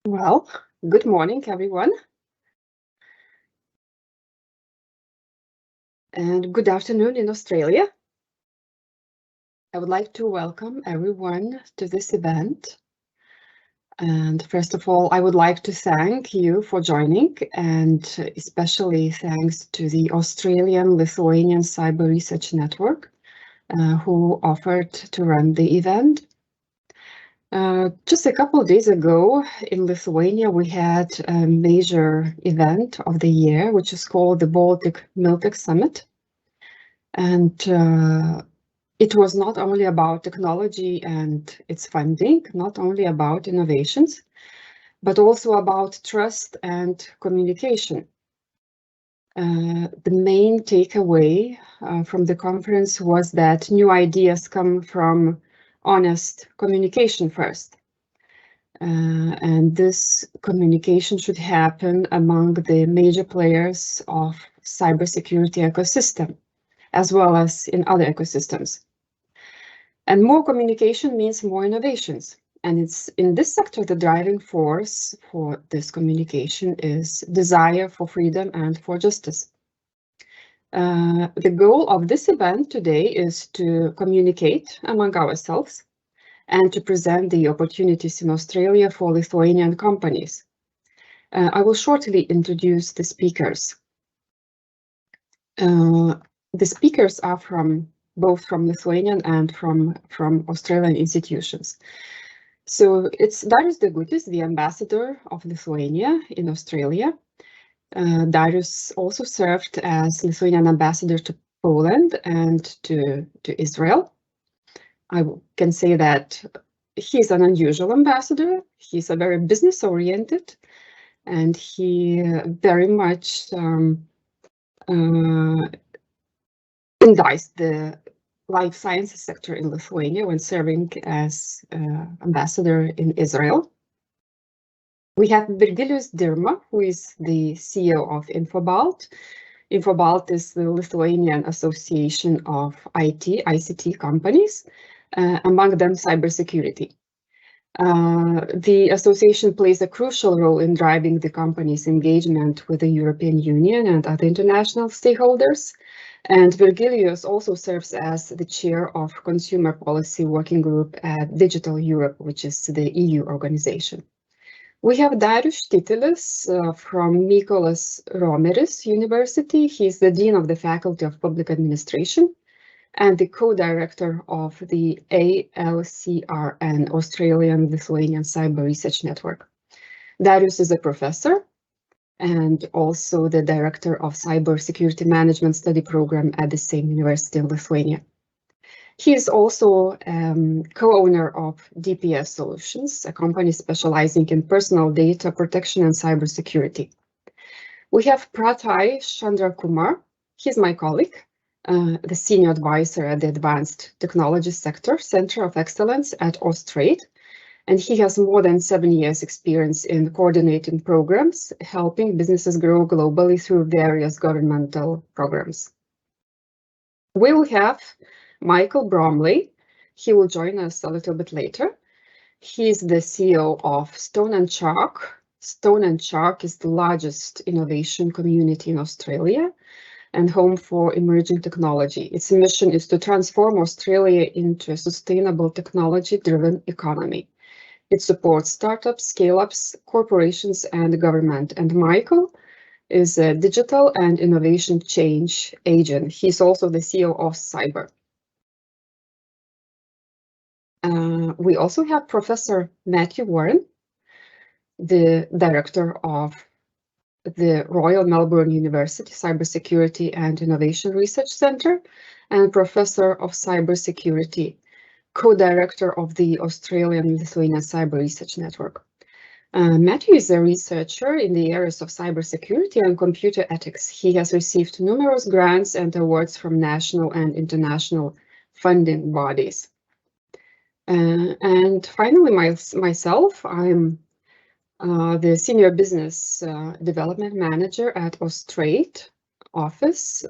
Well, good morning, everyone. And good afternoon in Australia. I would like to welcome everyone to this event. And first of all, I would like to thank you for joining, and especially thanks to the Australian-Lithuanian Cyber Research Network, who offered to run the event. Just a couple of days ago in Lithuania, we had a major event of the year, which is called the Baltic Miltech Summit. And it was not only about technology and its funding, not only about innovations, but also about trust and communication. The main takeaway from the conference was that new ideas come from honest communication first. And this communication should happen among the major players of cybersecurity ecosystem, as well as in other ecosystems. And more communication means more innovations. And it's in this sector, the driving force for this communication is desire for freedom and for justice. The goal of this event today is to communicate among ourselves and to present the opportunities in Australia for Lithuanian companies. I will shortly introduce the speakers. The speakers are both from Lithuanian and from Australian institutions. So it's Darius Degutis, the ambassador of Lithuania in Australia. Darius also served as Lithuanian ambassador to Poland and to Israel. I can say that he's an unusual ambassador. He's a very business-oriented, and he very much enticed the life sciences sector in Lithuania when serving as ambassador in Israel. We have Virgilijus Dirma, who is the CEO of Infobalt. Infobalt is the Lithuanian Association of ICT companies, among them cybersecurity. The association plays a crucial role in driving the company's engagement with the European Union and other international stakeholders. And Virgilijus also serves as the chair of Consumer Policy Working Group at Digital Europe, which is the EU organization. We have Darius Stitilis from Mykolas Romeris University. He's the Dean of the Faculty of Public Administration and the co-director of the ALCRN, Australian-Lithuanian Cyber Research Network. Darius is a professor and also the director of Cybersecurity Management Study Program at the same university in Lithuania. He is also co-owner of DPS Solutions, a company specializing in personal data protection and cybersecurity. We have Prathayana Chandrakumar. He's my colleague, the senior advisor at the Advanced Technology Sector Center of Excellence at Austrade, and he has more than 7 years experience in coordinating programs, helping businesses grow globally through various governmental programs. We will have Michael Bromley. He will join us a little bit later. He's the CEO of Stone & Chalk. Stone & Chalk is the largest innovation community in Australia and home for emerging technology. Its mission is to transform Australia into a sustainable technology-driven economy. It supports startups, scale-ups, corporations, and government. And Michael is a digital and innovation change agent. He's also the CEO of AustCyber. We also have Professor Matthew Warren, the director of the Royal Melbourne University Cybersecurity and Innovation Research Centre and Professor of Cybersecurity, co-director of the Australian-Lithuanian Cyber Research Network. Matthew is a researcher in the areas of cybersecurity and computer ethics. He has received numerous grants and awards from national and international funding bodies. And finally, myself, I'm the Senior Business Development Manager at Austrade office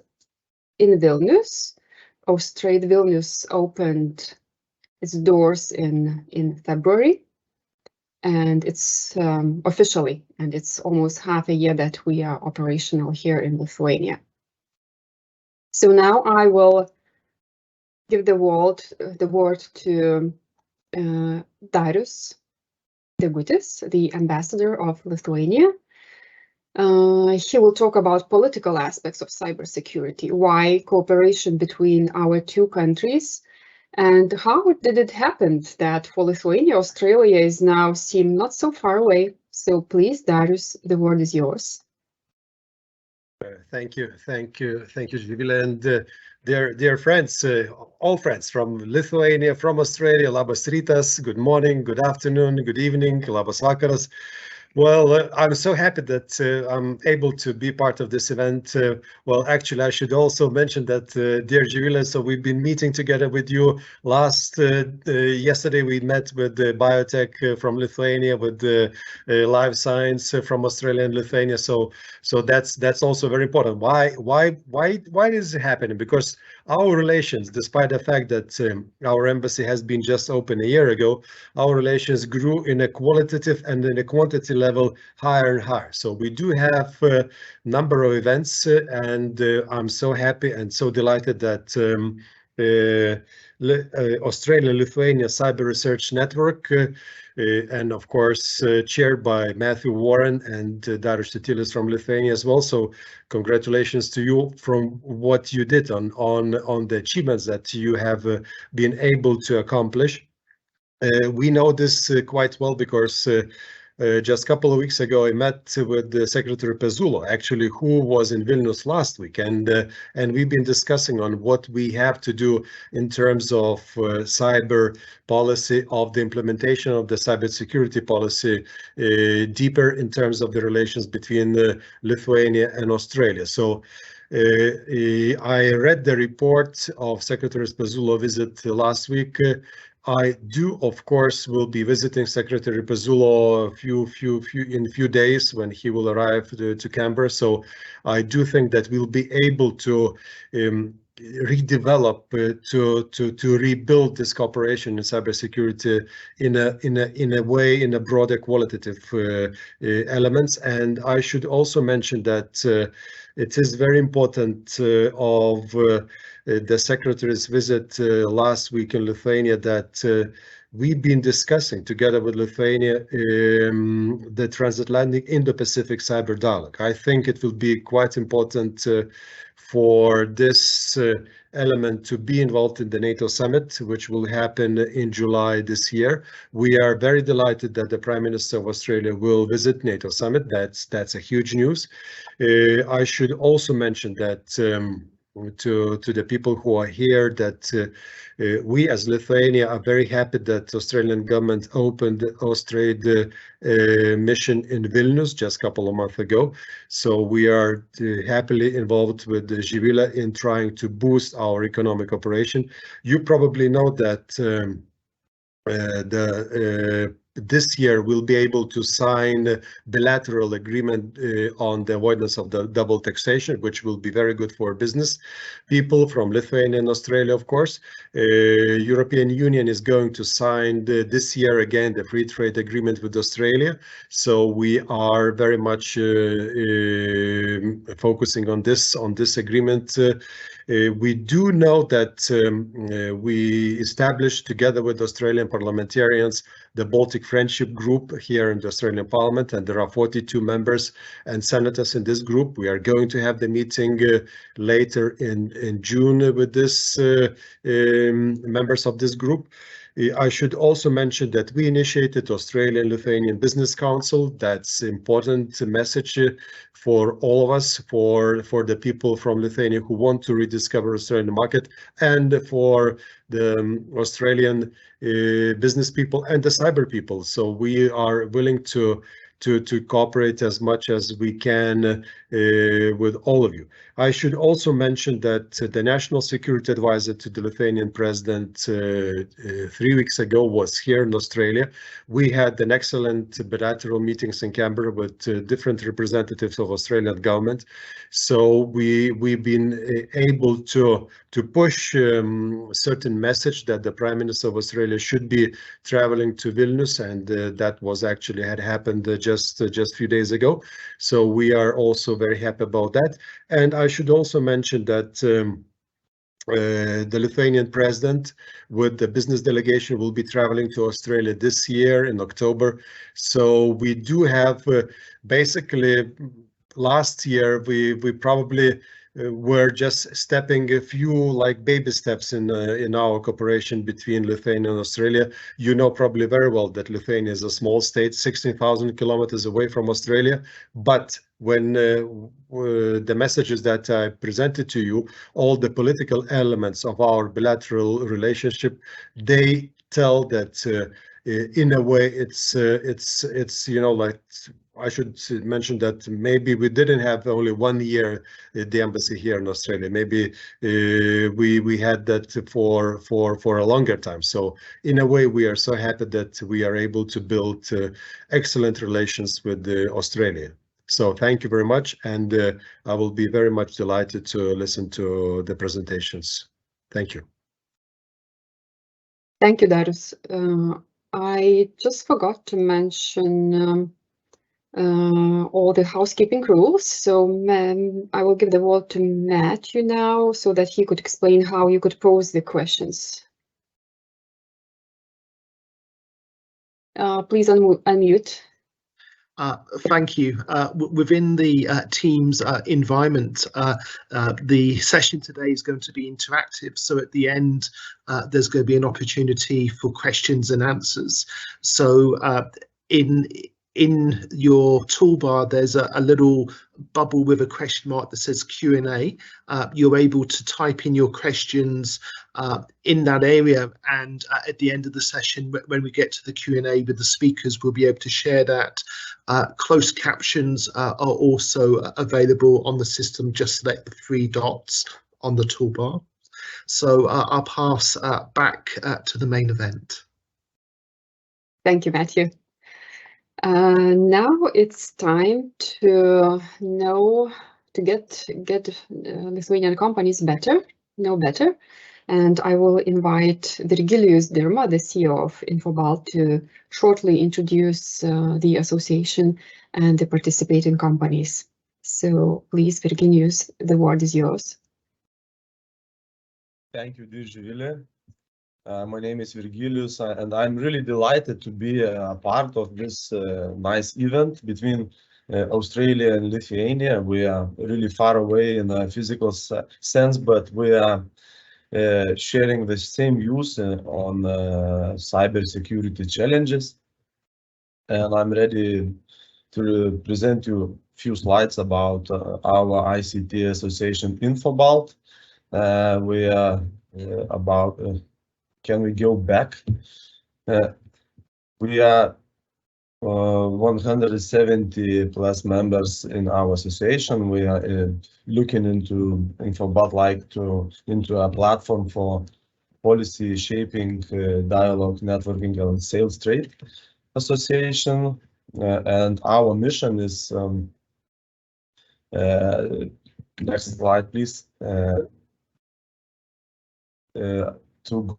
in Vilnius. Austrade Vilnius opened its doors in February. and it's officially, and it's almost half a year that we are operational here in Lithuania. So now I will give the word to Darius Stitilis, the ambassador of Lithuania. He will talk about political aspects of cybersecurity, why cooperation between our two countries, and how did it happen that for Lithuania, Australia is now seen not so far away. So please, Darius, the word is yours. Thank you, Živilė, and dear friends, all friends from Lithuania, from Australia, labas rytas, good morning, good afternoon, good evening, labas vakaras. Well, I'm so happy that I'm able to be part of this event. Well, actually, I should also mention that, dear Živilė, so we've been meeting together with you yesterday. We met with the biotech from Lithuania, with the life science from Australia and Lithuania. So that's also very important. Why is it happening? Because our relations, despite the fact that our embassy has been just open a year ago, our relations grew in a qualitative and in a quantity level higher and higher. So we do have a number of events, and I'm so happy and so delighted that Australia-Lithuania Cyber Research Network, and of course chaired by Matthew Warren and Darius Stitilis from Lithuania as well. So congratulations to you from what you did on the achievements that you have been able to accomplish. We know this quite well because just a couple of weeks ago, I met with the Secretary Pezulo, actually, who was in Vilnius last week, and we've been discussing on what we have to do in terms of cyber policy, of the implementation of the cybersecurity policy, deeper in terms of the relations between Lithuania and Australia. So I read the report of Secretary Pezulo visit last week. I do, of course, will be visiting Secretary Pezulo in a few days when he will arrive to Canberra. So I do think that we'll be able to redevelop, to rebuild this cooperation in cybersecurity in a way, in a broader qualitative elements. And I should also mention that it is very important of the Secretary's visit last week in Lithuania that we've been discussing together with Lithuania the transatlantic Indo-Pacific cyber dialogue. I think it will be quite important for this element to be involved in the NATO summit, which will happen in July this year. We are very delighted that the Prime Minister of Australia will visit NATO summit. That's a huge news. I should also mention that to the people who are here, that we as Lithuania are very happy that Australian government opened the Austrade mission in Vilnius just a couple of months ago. So we are happily involved with Živilė in trying to boost our economic operation. You probably know that this year we'll be able to sign a bilateral agreement on the avoidance of the double taxation, which will be very good for business people from Lithuania and Australia, of course. European Union is going to sign this year again the free trade agreement with Australia. So we are very much focusing on this agreement. We do know that we established together with Australian parliamentarians the Baltic Friendship Group here in the Australian Parliament, and there are 42 members and senators in this group. We are going to have the meeting later in June with this members of this group. I should also mention that we initiated Australian-Lithuanian Business Council. That's important message for all of us, for the people from Lithuania who want to rediscover Australian market, and for the Australian business people and the cyber people. So we are willing to cooperate as much as we can with all of you. I should also mention that the National Security Advisor to the Lithuanian President 3 weeks ago was here in Australia. We had an excellent bilateral meetings in Canberra with different representatives of Australian government. So we've been able to push certain message that the Prime Minister of Australia should be traveling to Vilnius, and that was actually had happened just a few days ago. So we are also very happy about that. And I should also mention that the Lithuanian president with the business delegation will be traveling to Australia this year in October. So we do have basically last year we probably were just stepping a few like baby steps in our cooperation between Lithuania and Australia. You know probably very well that Lithuania is a small state, 16,000 kilometers away from Australia. But when the messages that I presented to you, all the political elements of our bilateral relationship, they tell that in a way it's you know, like, I should mention that maybe we didn't have only 1 year the embassy here in Australia. Maybe we had that for a longer time. So in a way, we are so happy that we are able to build excellent relations with Australia. So thank you very much, and I will be very much delighted to listen to the presentations. Thank you. Thank you, Darius. I just forgot to mention all the housekeeping rules. So I will give the word to Matthew now so that he could explain how you could pose the questions. Please unmute. Thank you. Within the Teams environment, the session today is going to be interactive. So at the end, there's going to be an opportunity for questions and answers. So in your toolbar, there's a little bubble with a question mark that says Q&A. You're able to type in your questions in that area, and at the end of the session, when we get to the Q&A with the speakers, we'll be able to share that. Closed captions are also available on the system. Just select the 3 dots on the toolbar. So I'll pass back to the main event. Thank you, Matthew. Now it's time to get Lithuanian companies know better. And I will invite Virgilijus Dirma, the CEO of Infobalt, to shortly introduce the association and the participating companies. So please, Virgilijus, the word is yours. Thank you, dear Živilė. My name is Virgilijus, and I'm really delighted to be a part of this nice event between Australia and Lithuania. We are really far away in a physical sense, but we are sharing the same views on cybersecurity challenges. And I'm ready to present you a few slides about our ICT association Infobalt. We are about... Can we go back? We are 170 plus members in our association. We are looking into Infobalt into a platform for policy shaping, dialogue, networking, and sales trade association. And our mission is next slide, please. To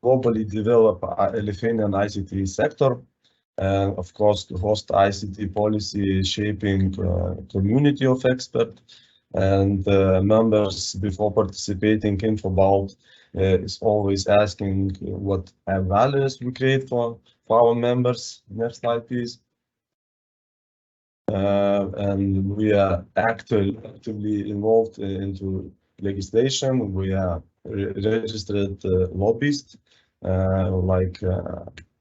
globally develop a Lithuanian ICT sector, and of course to host ICT policy shaping community of experts and members. Before participating in Infobalt is always asking what values we create for our members. Next slide, please. And we are actively involved into legislation. We are registered lobbyists, like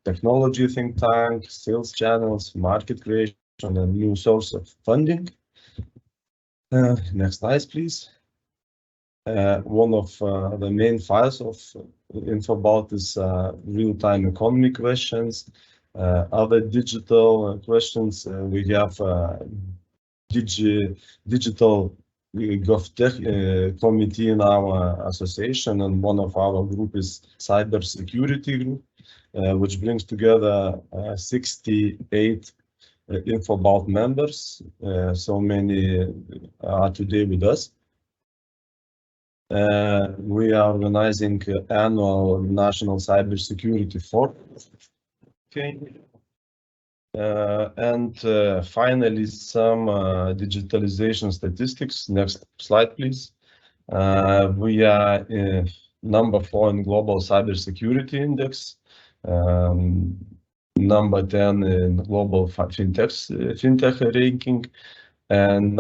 technology think tank, sales channels, market creation, and new source of funding. Next slide, please. One of the main files of Infobalt is real-time economy questions, other digital questions. We have digital GovTech committee in our association, and one of our group is cybersecurity group, which brings together 68 Infobalt members. So many are today with us. We are organizing annual National Cybersecurity Forum. Okay. And finally, some digitalization statistics. Next slide, please. We are number 4 in Global Cybersecurity Index, number 10 in Global FinTech ranking, and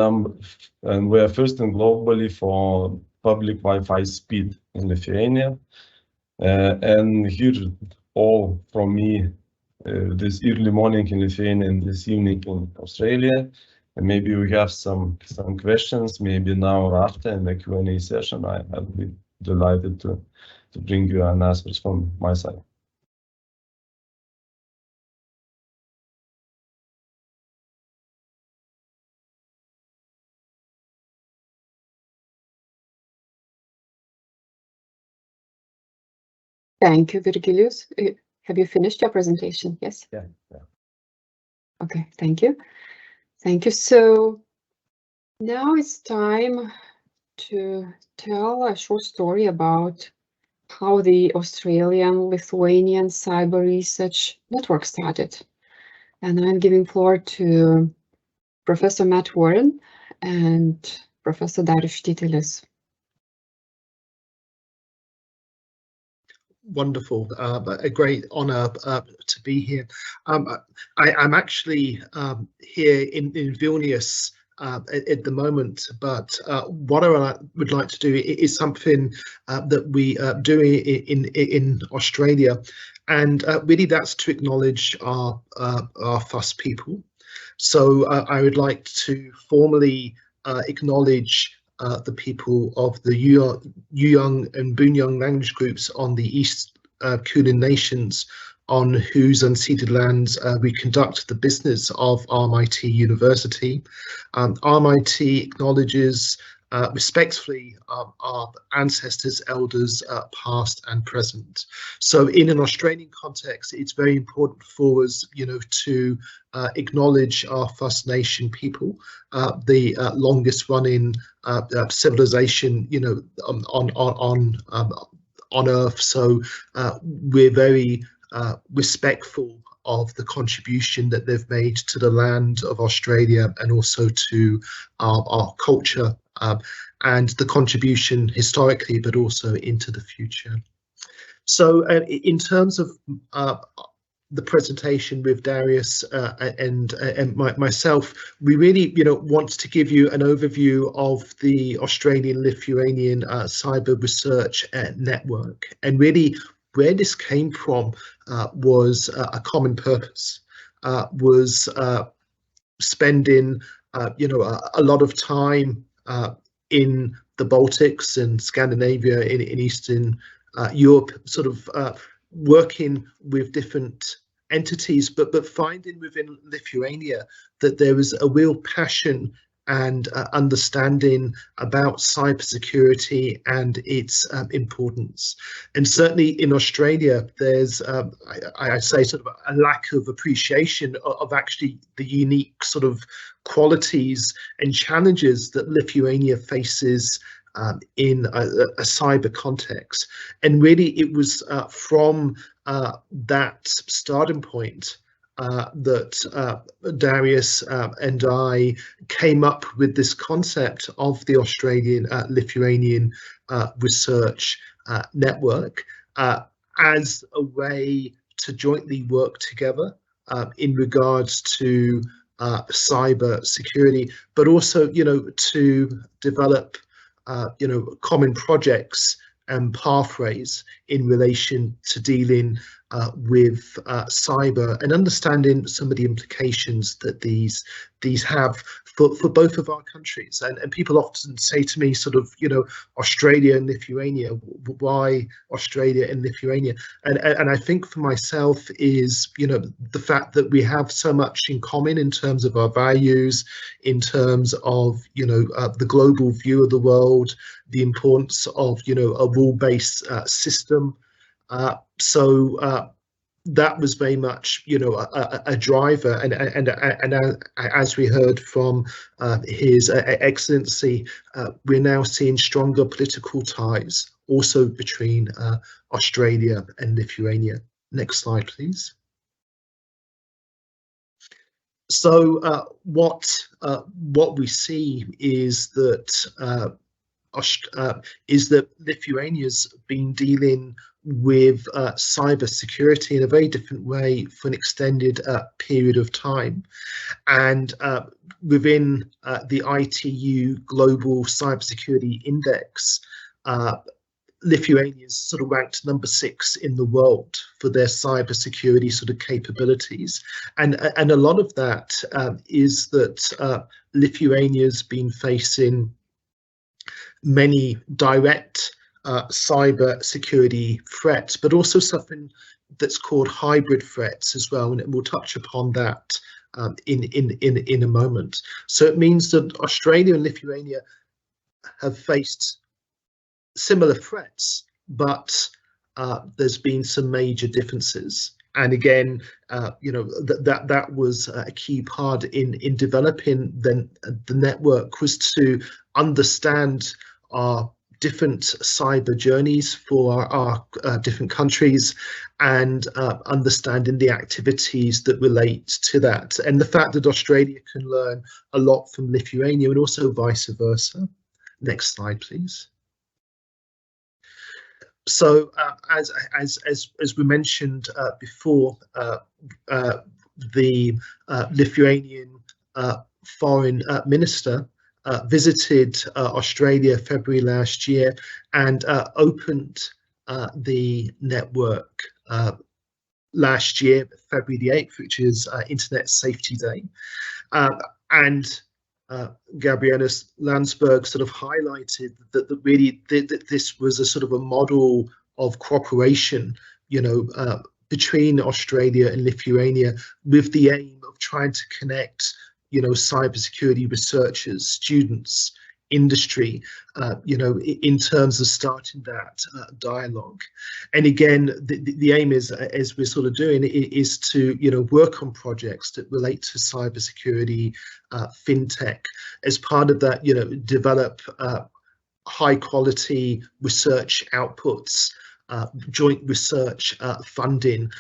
we are first in globally for public Wi-Fi speed in Lithuania. And here, all from me, this early morning in Lithuania and this evening in Australia. And maybe we have some questions, maybe now or after in the Q&A session. I'll be delighted to bring you an answers from my side. Thank you, Virgilijus. Have you finished your presentation? Yes? Yeah. Okay, thank you. Thank you. So now it's time to tell a short story about how the Australian-Lithuanian Cyber Research Network started. And I'm giving floor to Professor Matt Warren and Professor Darius Stitilis. Wonderful, a great honor to be here. I'm actually here in Vilnius at the moment, but what I would like to do is something that we do in Australia, and really that's to acknowledge our FUS people. So I would like to formally acknowledge the people of the Yuyang and Bunyang language groups on the East Kulin Nations, on whose unceded lands we conduct the business of RMIT University. RMIT acknowledges respectfully our ancestors, elders, past and present. So in an Australian context, it's very important for us, to acknowledge our First Nation people, the longest running civilization, on Earth. So we're very respectful of the contribution that they've made to the land of Australia, and also to our culture, and the contribution historically, but also into the future. So in terms of the presentation with Darius and myself, we really want to give you an overview of the Australian-Lithuanian Cyber Research Network, and really where this came from was a common purpose, was spending a lot of time in the Baltics and Scandinavia, in Eastern Europe, sort of working with different entities, but finding within Lithuania that there was a real passion and understanding about cybersecurity and its importance. And certainly in Australia, there's, I say, sort of a lack of appreciation of actually the unique sort of qualities and challenges that Lithuania faces in a cyber context. And really it was from that starting point that Darius and I came up with this concept of the Australian-Lithuanian Research Network as a way to jointly work together in regards to cyber security, but also, to develop common projects and pathways in relation to dealing with cyber, and understanding some of the implications that these have for both of our countries. And people often say to me, sort of, you know, Australia and Lithuania, why Australia and Lithuania? And I think for myself is, you know, the fact that we have so much in common in terms of our values, in terms of, you know, the global view of the world, the importance of, you know, a rule-based system. So that was very much, you know, a driver, and as we heard from His Excellency, we're now seeing stronger political ties also between Australia and Lithuania. Next slide, please. So what we see is that Lithuania's been dealing with cybersecurity in a very different way for an extended period of time, and within the ITU Global Cybersecurity Index, Lithuania is sort of ranked number 6 in the world for their cybersecurity sort of capabilities, and a lot of that is that Lithuania's been facing many direct cyber security threats, but also something that's called hybrid threats as well, and we'll touch upon that in a moment. So it means that Australia and Lithuania have faced similar threats, but there's been some major differences. And again, you know, that was a key part in developing the network, was to understand our different cyber journeys for our different countries, and understanding the activities that relate to that, and the fact that Australia can learn a lot from Lithuania, and also vice versa. Next slide, please. So as we mentioned before, the Lithuanian foreign minister visited Australia February last year, and opened the network last year, February the 8th, which is Internet Safety Day. And Gabriela Landsberg sort of highlighted that really this was a sort of a model of cooperation, you know, between Australia and Lithuania, with the aim of trying to connect, you know, cybersecurity researchers, students, industry, you know, in terms of starting that dialogue. And again, the aim is, as we're sort of doing, is to, you know, work on projects that relate to cybersecurity, fintech. As part of that, you know, develop high quality research outputs, joint research funding,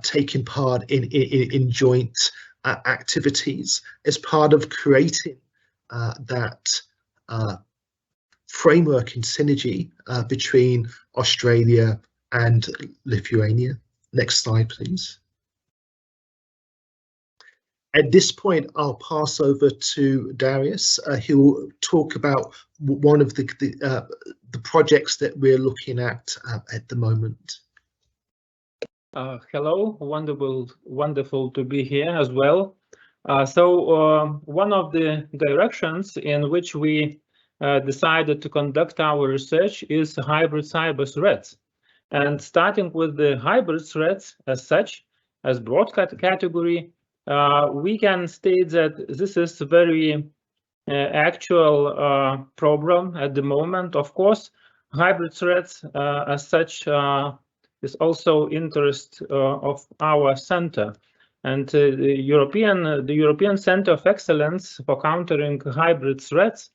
taking part in joint activities, as part of creating that framework and synergy between Australia and Lithuania. Next slide, please. At this point, I'll pass over to Darius. He will talk about one of the projects that we're looking at the moment. Hello, wonderful to be here as well. So one of the directions in which we decided to conduct our research is hybrid cyber threats. And starting with the hybrid threats as such, as broad category, we can state that this is a very actual problem at the moment. Of course, hybrid threats as such is also interest of our center. And the European Center of Excellence for Countering Hybrid Threats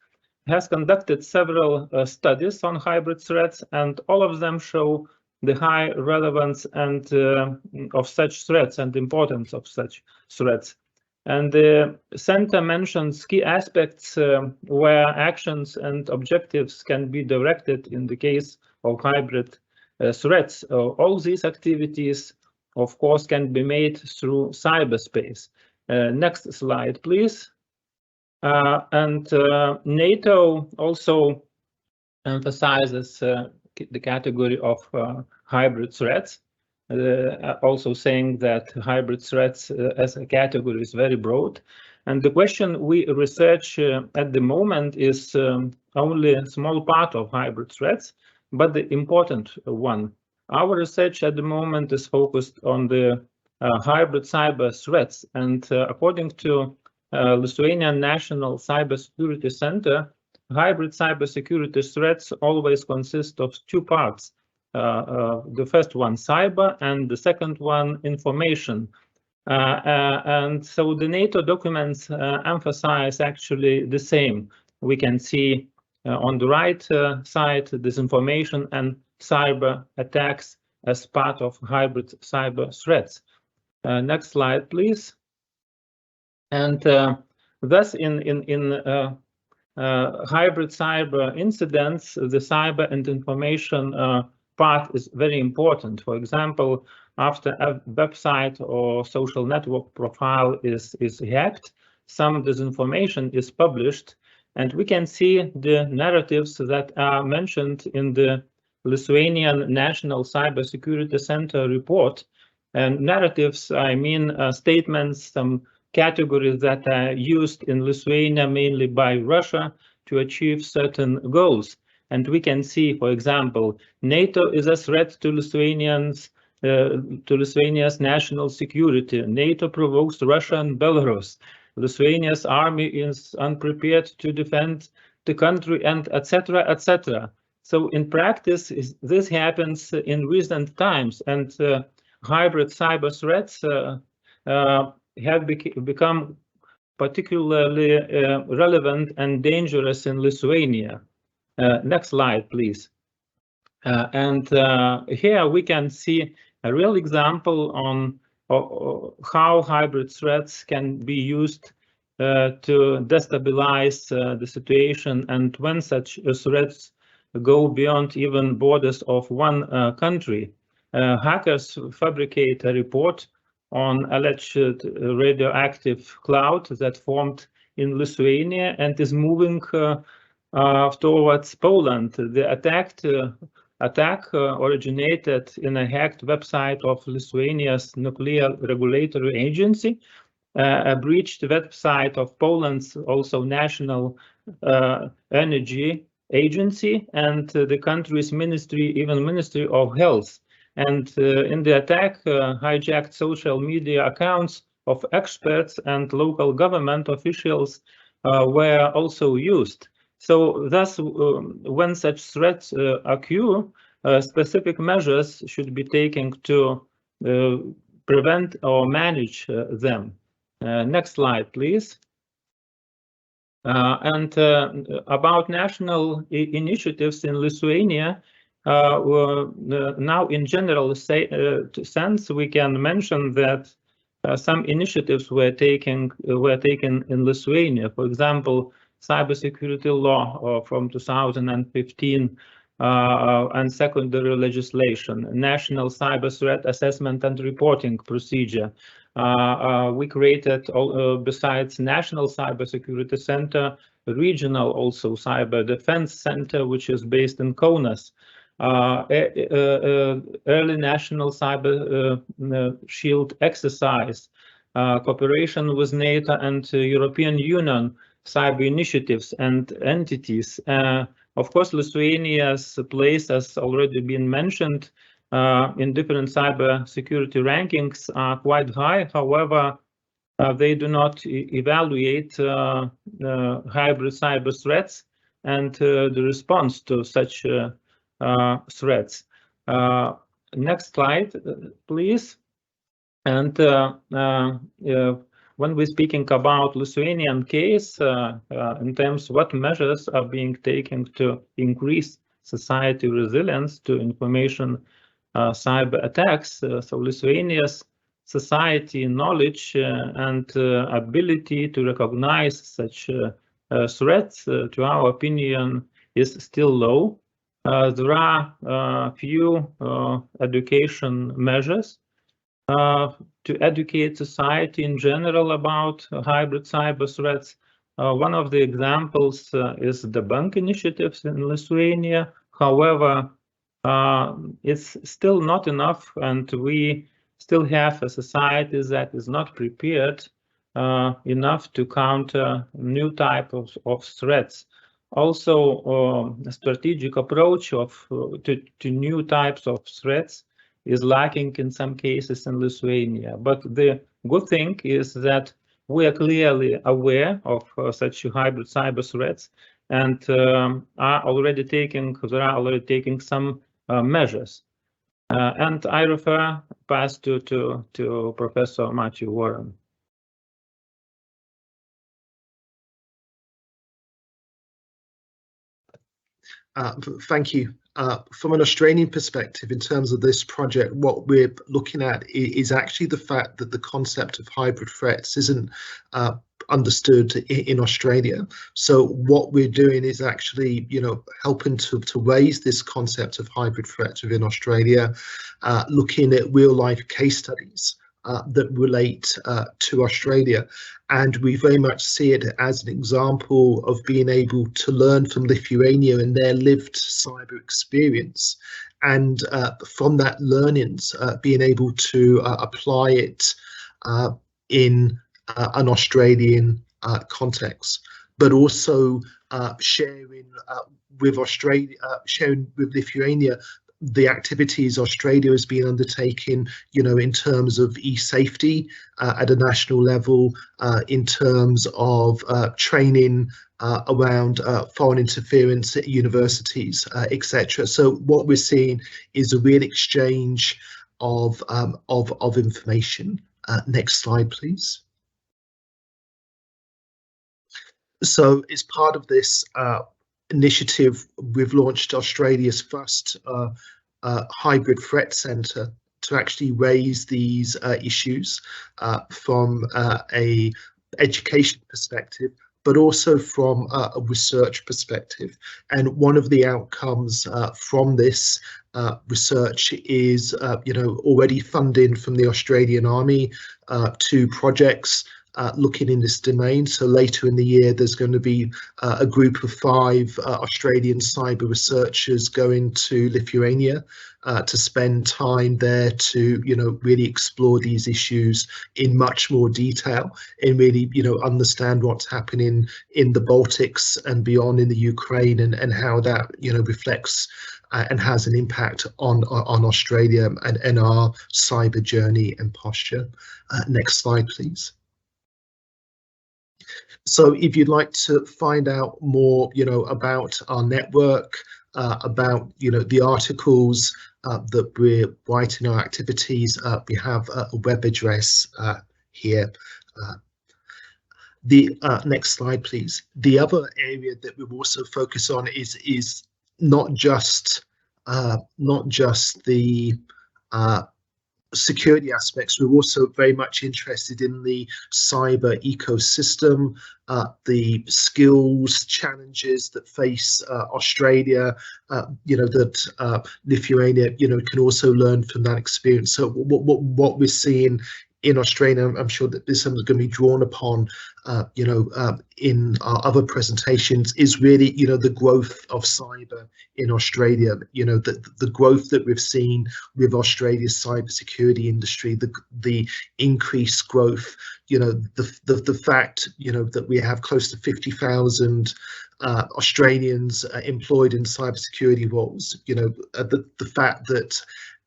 has conducted several studies on hybrid threats, and all of them show the high relevance and of such threats and importance of such threats. And the center mentions key aspects where actions and objectives can be directed in the case of hybrid threats. All these activities, of course, can be made through cyberspace. Next slide, please. And NATO also emphasizes the category of hybrid threats. also saying that hybrid threats as a category is very broad. And the question we research at the moment is only a small part of hybrid threats, but the important one. Our research at the moment is focused on the hybrid cyber threats. And according to Lithuanian National Cybersecurity Center, hybrid cybersecurity threats always consist of two parts. The first one, cyber, and the second one, information. And so the NATO documents emphasize actually the same. We can see on the right side disinformation and cyber attacks as part of hybrid cyber threats. Next slide, please. And thus, in hybrid cyber incidents, the cyber and information part is very important. For example, after a website or social network profile is hacked, some disinformation is published, and we can see the narratives that are mentioned in the Lithuanian National Cybersecurity Center report. And narratives, I mean statements, some categories that are used in Lithuania mainly by Russia to achieve certain goals. And we can see, for example, NATO is a threat to Lithuania's national security. NATO provokes Russia and Belarus. Lithuania's army is unprepared to defend the country, and etc., etc. So in practice, this happens in recent times, and hybrid cyber threats have become particularly relevant and dangerous in Lithuania. Next slide, please. And here we can see a real example on how hybrid threats can be used to destabilize the situation, and when such threats go beyond even borders of one country. Hackers fabricate a report on alleged radioactive cloud that formed in Lithuania and is moving towards Poland. The attack originated in a hacked website of Lithuania's nuclear regulatory agency, a breached website of Poland's also national energy agency, and the country's Ministry of Health. And in the attack, hijacked social media accounts of experts and local government officials were also used. So thus, when such threats occur, specific measures should be taken to prevent or manage them. Next slide, please. And about national initiatives in Lithuania, now in general sense, we can mention that some initiatives were taken in Lithuania. For example, cybersecurity law from 2015 and secondary legislation, national cyber threat assessment and reporting procedure. We created, besides National Cybersecurity Center, regional also cyber defense center, which is based in Kaunas. Early national cyber shield exercise, cooperation with NATO and European Union cyber initiatives and entities. Of course, Lithuania's place has already been mentioned in different cyber security rankings are quite high. However, they do not evaluate hybrid cyber threats and the response to such threats. Next slide, please. And when we're speaking about Lithuanian case, in terms of what measures are being taken to increase society resilience to information cyber attacks, so Lithuania's society knowledge and ability to recognize such threats, to our opinion, is still low. There are few education measures to educate society in general about hybrid cyber threats. One of the examples is the bank initiatives in Lithuania. However, it's still not enough, and we still have a society that is not prepared enough to counter new type of threats. Also, a strategic approach to new types of threats is lacking in some cases in Lithuania. But the good thing is that we are clearly aware of such hybrid cyber threats, and are already taking some measures. And I pass to Professor Matthew Warren. Thank you. From an Australian perspective, in terms of this project, what we're looking at is actually the fact that the concept of hybrid threats isn't understood in Australia. So what we're doing is actually, helping to raise this concept of hybrid threats within Australia, looking at real life case studies that relate to Australia. And we very much see it as an example of being able to learn from Lithuania and their lived cyber experience. And from that learnings, being able to apply it in an Australian context, but also sharing with Lithuania the activities Australia has been undertaking, in terms of e-safety at a national level, in terms of training around foreign interference at universities, etc. So what we're seeing is a real exchange of information. Next slide, please. So as part of this initiative, we've launched Australia's first hybrid threat centre to actually raise these issues from a education perspective, but also from a research perspective. And one of the outcomes from this research is, already funding from the Australian Army to projects looking in this domain. So later in the year, there's going to be a group of 5 Australian cyber researchers going to Lithuania to spend time there to, really explore these issues in much more detail and really, understand what's happening in the Baltics and beyond in the Ukraine, and how that, reflects and has an impact on Australia and our cyber journey and posture. Next slide, please. So if you'd like to find out more, about our network, about, the articles that we're writing, our activities, we have a web address here. The next slide, please. The other area that we also focus on is not just the security aspects. We're also very much interested in the cyber ecosystem, the skills challenges that face Australia, that Lithuania, can also learn from that experience. So what we're seeing in Australia, I'm sure that this is going to be drawn upon, in our other presentations, is really, the growth of cyber in Australia. The growth that we've seen with Australia's cybersecurity industry, the increased growth, the fact, that we have close to 50,000 Australians employed in cybersecurity roles. The fact that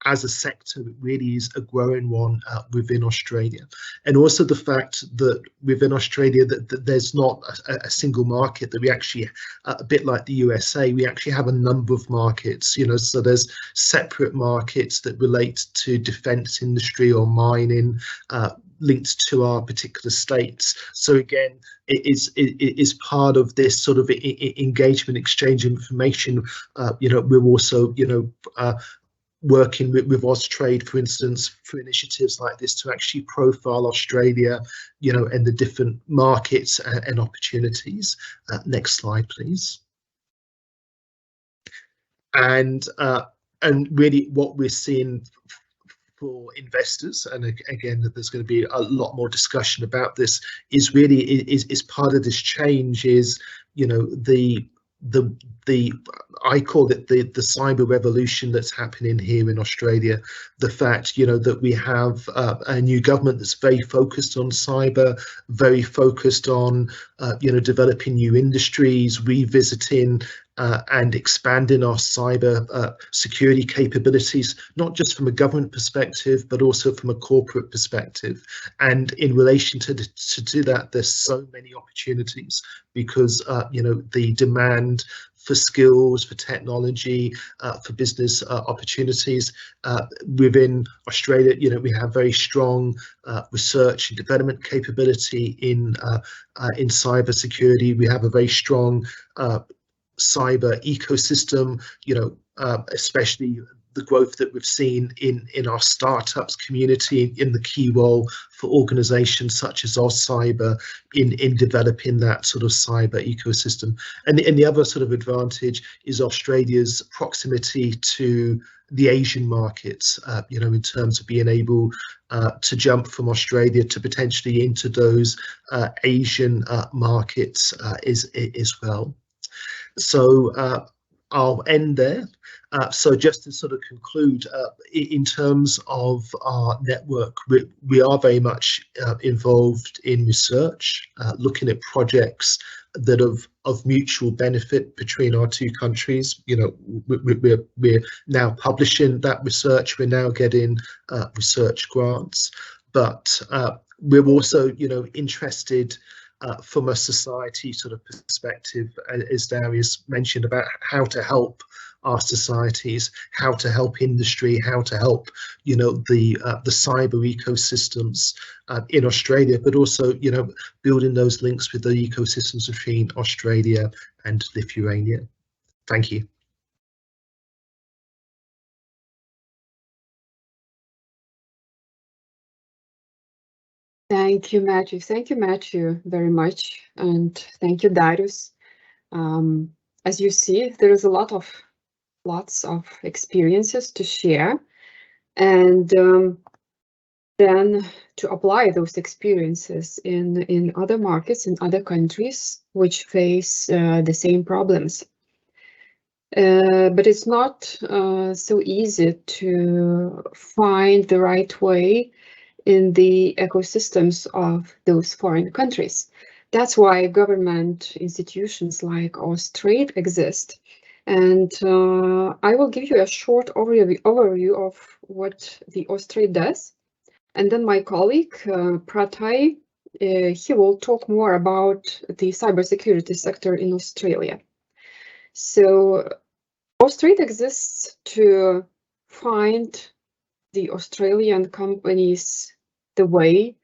as a sector, it really is a growing one within Australia. And also the fact that within Australia that there's not a single market, that we actually, a bit like the USA, we actually have a number of markets, so there's separate markets that relate to defence industry or mining, linked to our particular states. So again, it is part of this sort of engagement, exchange information. We're also, working with Austrade, for instance, for initiatives like this to actually profile Australia, and the different markets and opportunities. Next slide, please. And really what we're seeing for investors, and again, that there's going to be a lot more discussion about this, is really is part of this change is, the I call it the cyber revolution that's happening here in Australia. The fact, you know, that we have a new government that's very focused on cyber, very focused on, you know, developing new industries, revisiting and expanding our cyber security capabilities, not just from a government perspective, but also from a corporate perspective. And in relation to that, there's so many opportunities because, you know, the demand for skills, for technology, for business opportunities within Australia. You know, we have very strong research and development capability in cyber security. We have a very strong cyber ecosystem, you know, especially the growth that we've seen in our startups community, in the key role for organizations such as AustCyber in developing that sort of cyber ecosystem. And the other sort of advantage is Australia's proximity to the Asian markets, you know, in terms of being able to jump from Australia to potentially into those Asian markets as well. So I'll end there. So just to sort of conclude, in terms of our network, we are very much involved in research, looking at projects that are of mutual benefit between our two countries. You know, we're now publishing that research. We're now getting research grants, but we're also, you know, interested from a society sort of perspective, as Darius mentioned, about how to help our societies, how to help industry, how to help, you know, the cyber ecosystems in Australia, but also, you know, building those links with the ecosystems between Australia and Lithuania. Thank you. Thank you, Matthew. Thank you, Matthew, very much. And thank you, Darius. As you see, there is lots of experiences to share, and then to apply those experiences in other markets, in other countries which face the same problems. But it's not so easy to find the right way in the ecosystems of those foreign countries. That's why government institutions like Austrade exist. And I will give you a short overview of what the Austrade does. And then my colleague, Prathay, he will talk more about the cybersecurity sector in Australia. So Austrade exists to find the Australian companies the way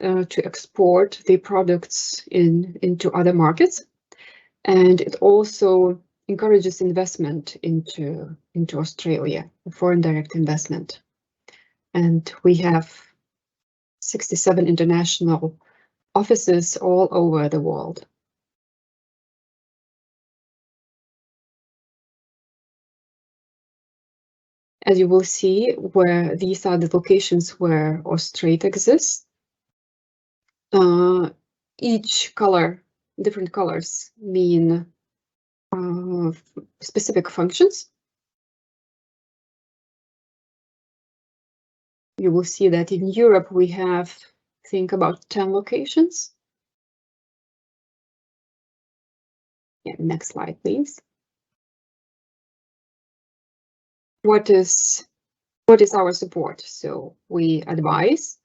to export the products into other markets, and it also encourages investment into Australia, foreign direct investment. And we have 67 international offices all over the world. As you will see, where these are the locations where Austrade exists. Each color, different colors mean specific functions. You will see that in Europe we have, think about 10 locations. Yeah, next slide, please. What is our support? So we advise,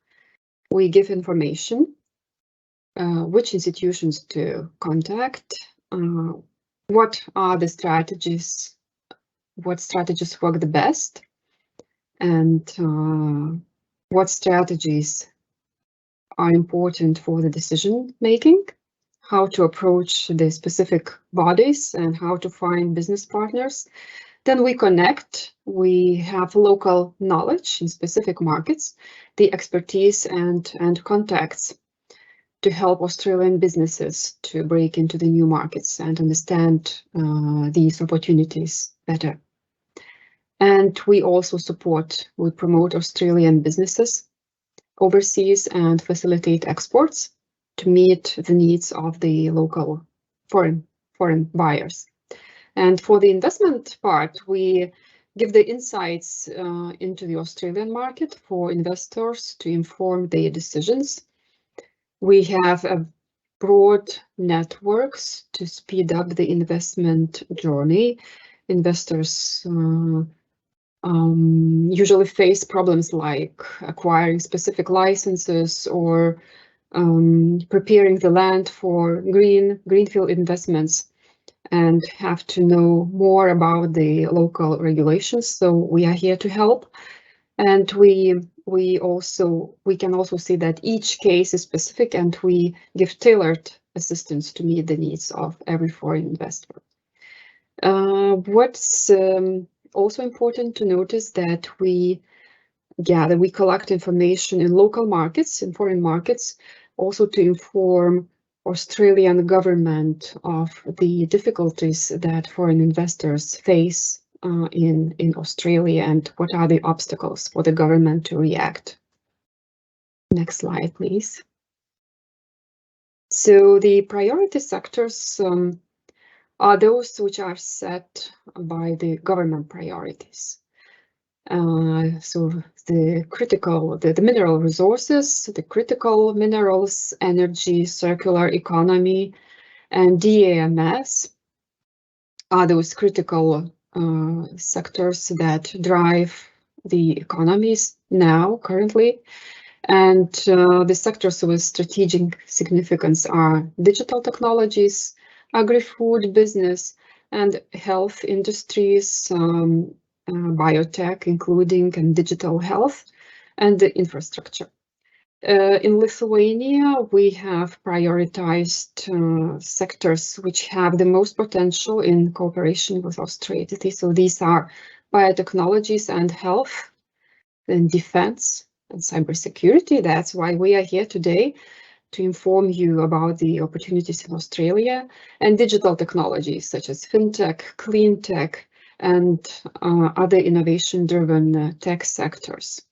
we give information, which institutions to contact, what are the strategies, what strategies work the best, and what strategies are important for the decision making, how to approach the specific bodies and how to find business partners. Then we connect, we have local knowledge in specific markets, the expertise and contacts to help Australian businesses to break into the new markets and understand these opportunities better. And we also support, we promote Australian businesses overseas and facilitate exports to meet the needs of the local foreign buyers. And for the investment part, we give the insights into the Australian market for investors to inform their decisions. We have a broad networks to speed up the investment journey. Investors usually face problems like acquiring specific licenses or preparing the land for greenfield investments, and have to know more about the local regulations. So we are here to help, and we can also see that each case is specific, and we give tailored assistance to meet the needs of every foreign investor. What's also important to notice that we collect information in local markets, in foreign markets, also to inform Australian government of the difficulties that foreign investors face in Australia, and what are the obstacles for the government to react. Next slide, please. So the priority sectors are those which are set by the government priorities. So the mineral resources, the critical minerals, energy, circular economy, and DAMS are those critical sectors that drive the economies now, currently. And the sectors with strategic significance are digital technologies, agri-food business, and health industries, biotech, including and digital health, and the infrastructure. In Lithuania, we have prioritized sectors which have the most potential in cooperation with Australia. So these are biotechnologies and health, and defense and cybersecurity. That's why we are here today, to inform you about the opportunities in Australia, and digital technologies such as fintech, clean tech, and other innovation-driven tech sectors.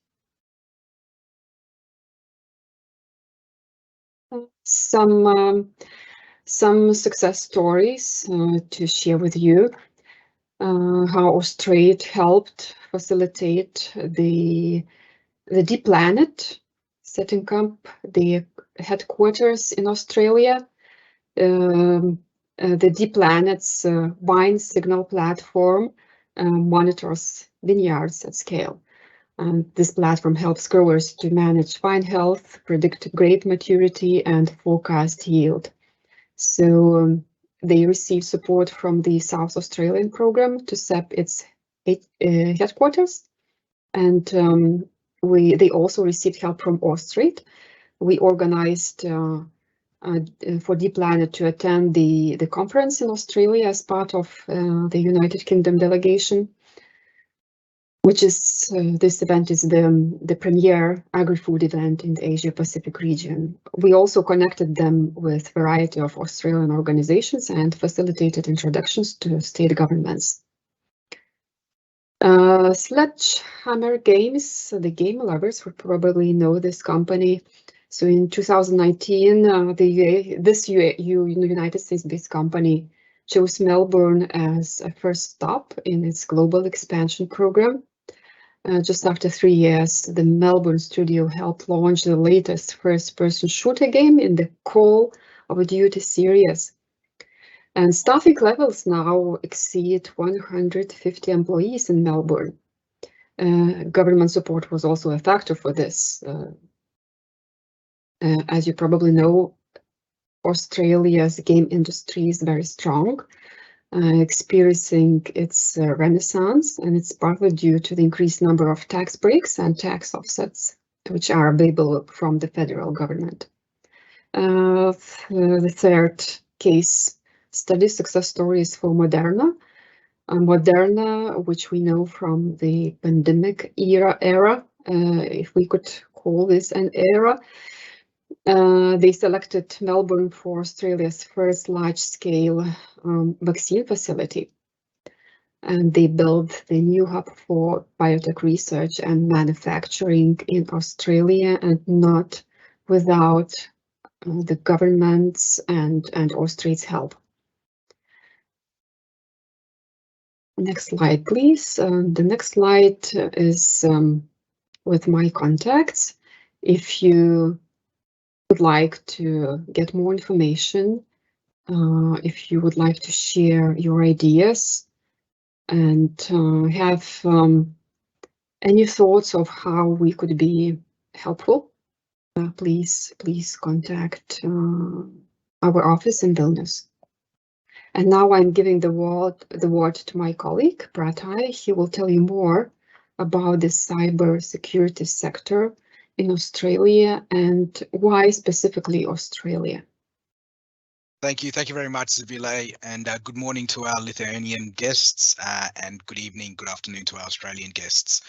Some success stories to share with you. How Austrade helped facilitate the D-Planet, setting up the headquarters in Australia. The D-Planet's wine signal platform monitors vineyards at scale. And this platform helps growers to manage vine health, predict grape maturity, and forecast yield. So they receive support from the South Australian program to set its headquarters, and they also received help from Austrade. We organized for D-Planet to attend the conference in Australia as part of the United Kingdom delegation, which is this event is the premier agri-food event in the Asia-Pacific region. We also connected them with a variety of Australian organizations and facilitated introductions to state governments. Sledgehammer Games, the game lovers would probably know this company. So in 2019, this United States-based company chose Melbourne as a first stop in its global expansion program. Just after 3 years, the Melbourne studio helped launch the latest first-person shooter game in the Call of Duty series. And staffing levels now exceed 150 employees in Melbourne. Government support was also a factor for this. As you probably know, Australia's game industry is very strong, experiencing its renaissance, and it's partly due to the increased number of tax breaks and tax offsets, which are available from the federal government. The third case study success story is for Moderna. Moderna, which we know from the pandemic era, if we could call this an era, they selected Melbourne for Australia's first large-scale vaccine facility. And they built the new hub for biotech research and manufacturing in Australia, and not without the government's and Austrade's help. Next slide, please. The next slide is with my contacts. If you would like to get more information, if you would like to share your ideas and have any thoughts of how we could be helpful, please contact our office in Vilnius. And now I'm giving the word to my colleague, Prathai. He will tell you more about the cybersecurity sector in Australia and why specifically Australia. Thank you very much, Živilė, and good morning to our Lithuanian guests, and good evening, good afternoon to our Australian guests.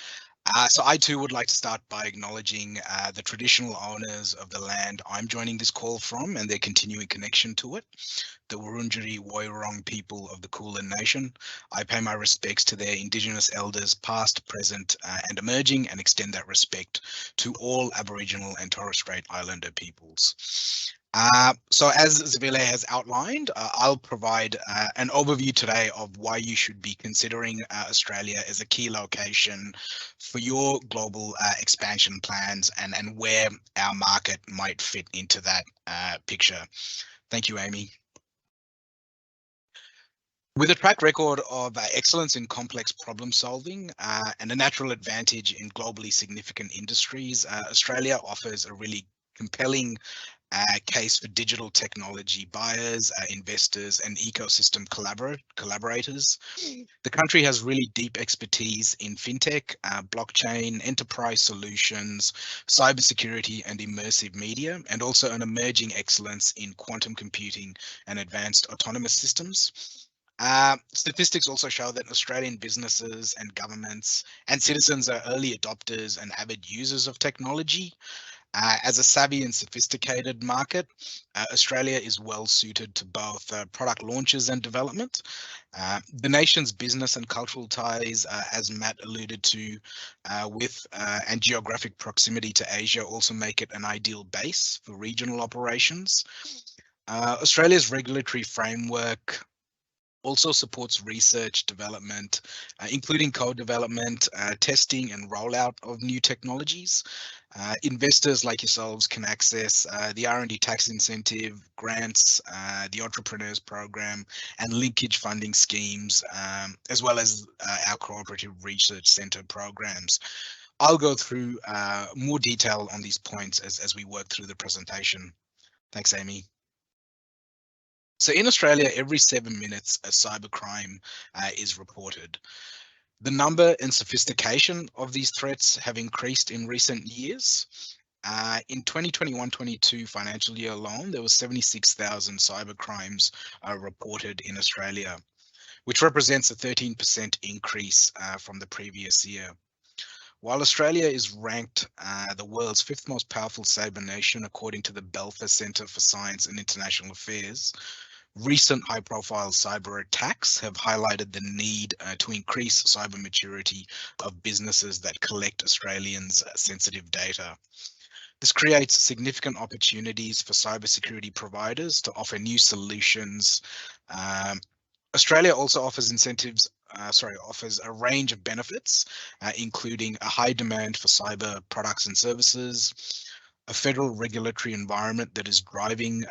So I too would like to start by acknowledging the traditional owners of the land I'm joining this call from and their continuing connection to it, the Wurundjeri Woiwurrung people of the Kulin Nation. I pay my respects to their Indigenous elders past, present and emerging, and extend that respect to all Aboriginal and Torres Strait Islander peoples. So as Živilė has outlined, I'll provide an overview today of why you should be considering Australia as a key location for your global expansion plans and where our market might fit into that picture. Thank you, Amy. With a track record of excellence in complex problem solving and a natural advantage in globally significant industries, Australia offers a really compelling case for digital technology buyers, investors, and ecosystem collaborators. The country has really deep expertise in fintech, blockchain, enterprise solutions, cybersecurity, and immersive media, and also an emerging excellence in quantum computing and advanced autonomous systems. Statistics also show that Australian businesses and governments and citizens are early adopters and avid users of technology. As a savvy and sophisticated market, Australia is well suited to both product launches and development. The nation's business and cultural ties, as Matt alluded to, and geographic proximity to Asia also make it an ideal base for regional operations. Australia's regulatory framework also supports research development, including co-development, testing and rollout of new technologies. Investors like yourselves can access the R&D tax incentive, grants, the entrepreneurs program, and linkage funding schemes, as well as our cooperative research centre programs. I'll go through more detail on these points as we work through the presentation. Thanks, Amy. So in Australia, every 7 minutes, a cybercrime is reported. The number and sophistication of these threats have increased in recent years. In 2021-22 financial year alone, there were 76,000 cybercrimes reported in Australia, which represents a 13% increase from the previous year. While Australia is ranked the world's 5th most powerful cyber nation, according to the Belfer Centre for Science and International Affairs, recent high-profile cyber attacks have highlighted the need to increase cyber maturity of businesses that collect Australians' sensitive data. This creates significant opportunities for cybersecurity providers to offer new solutions. Australia also offers offers a range of benefits, including a high demand for cyber products and services, a federal regulatory environment that is driving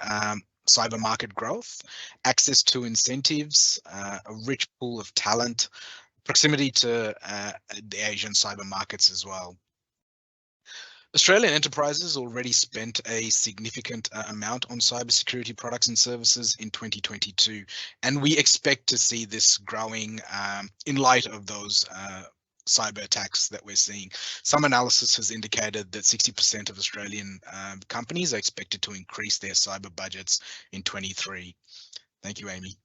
cyber market growth, access to incentives, a rich pool of talent, proximity to the Asian cyber markets as well. Australian enterprises already spent a significant amount on cybersecurity products and services in 2022, and we expect to see this growing in light of those cyber attacks that we're seeing. Some analysis has indicated that 60% of Australian companies are expected to increase their cyber budgets in 23. Thank you, Amy.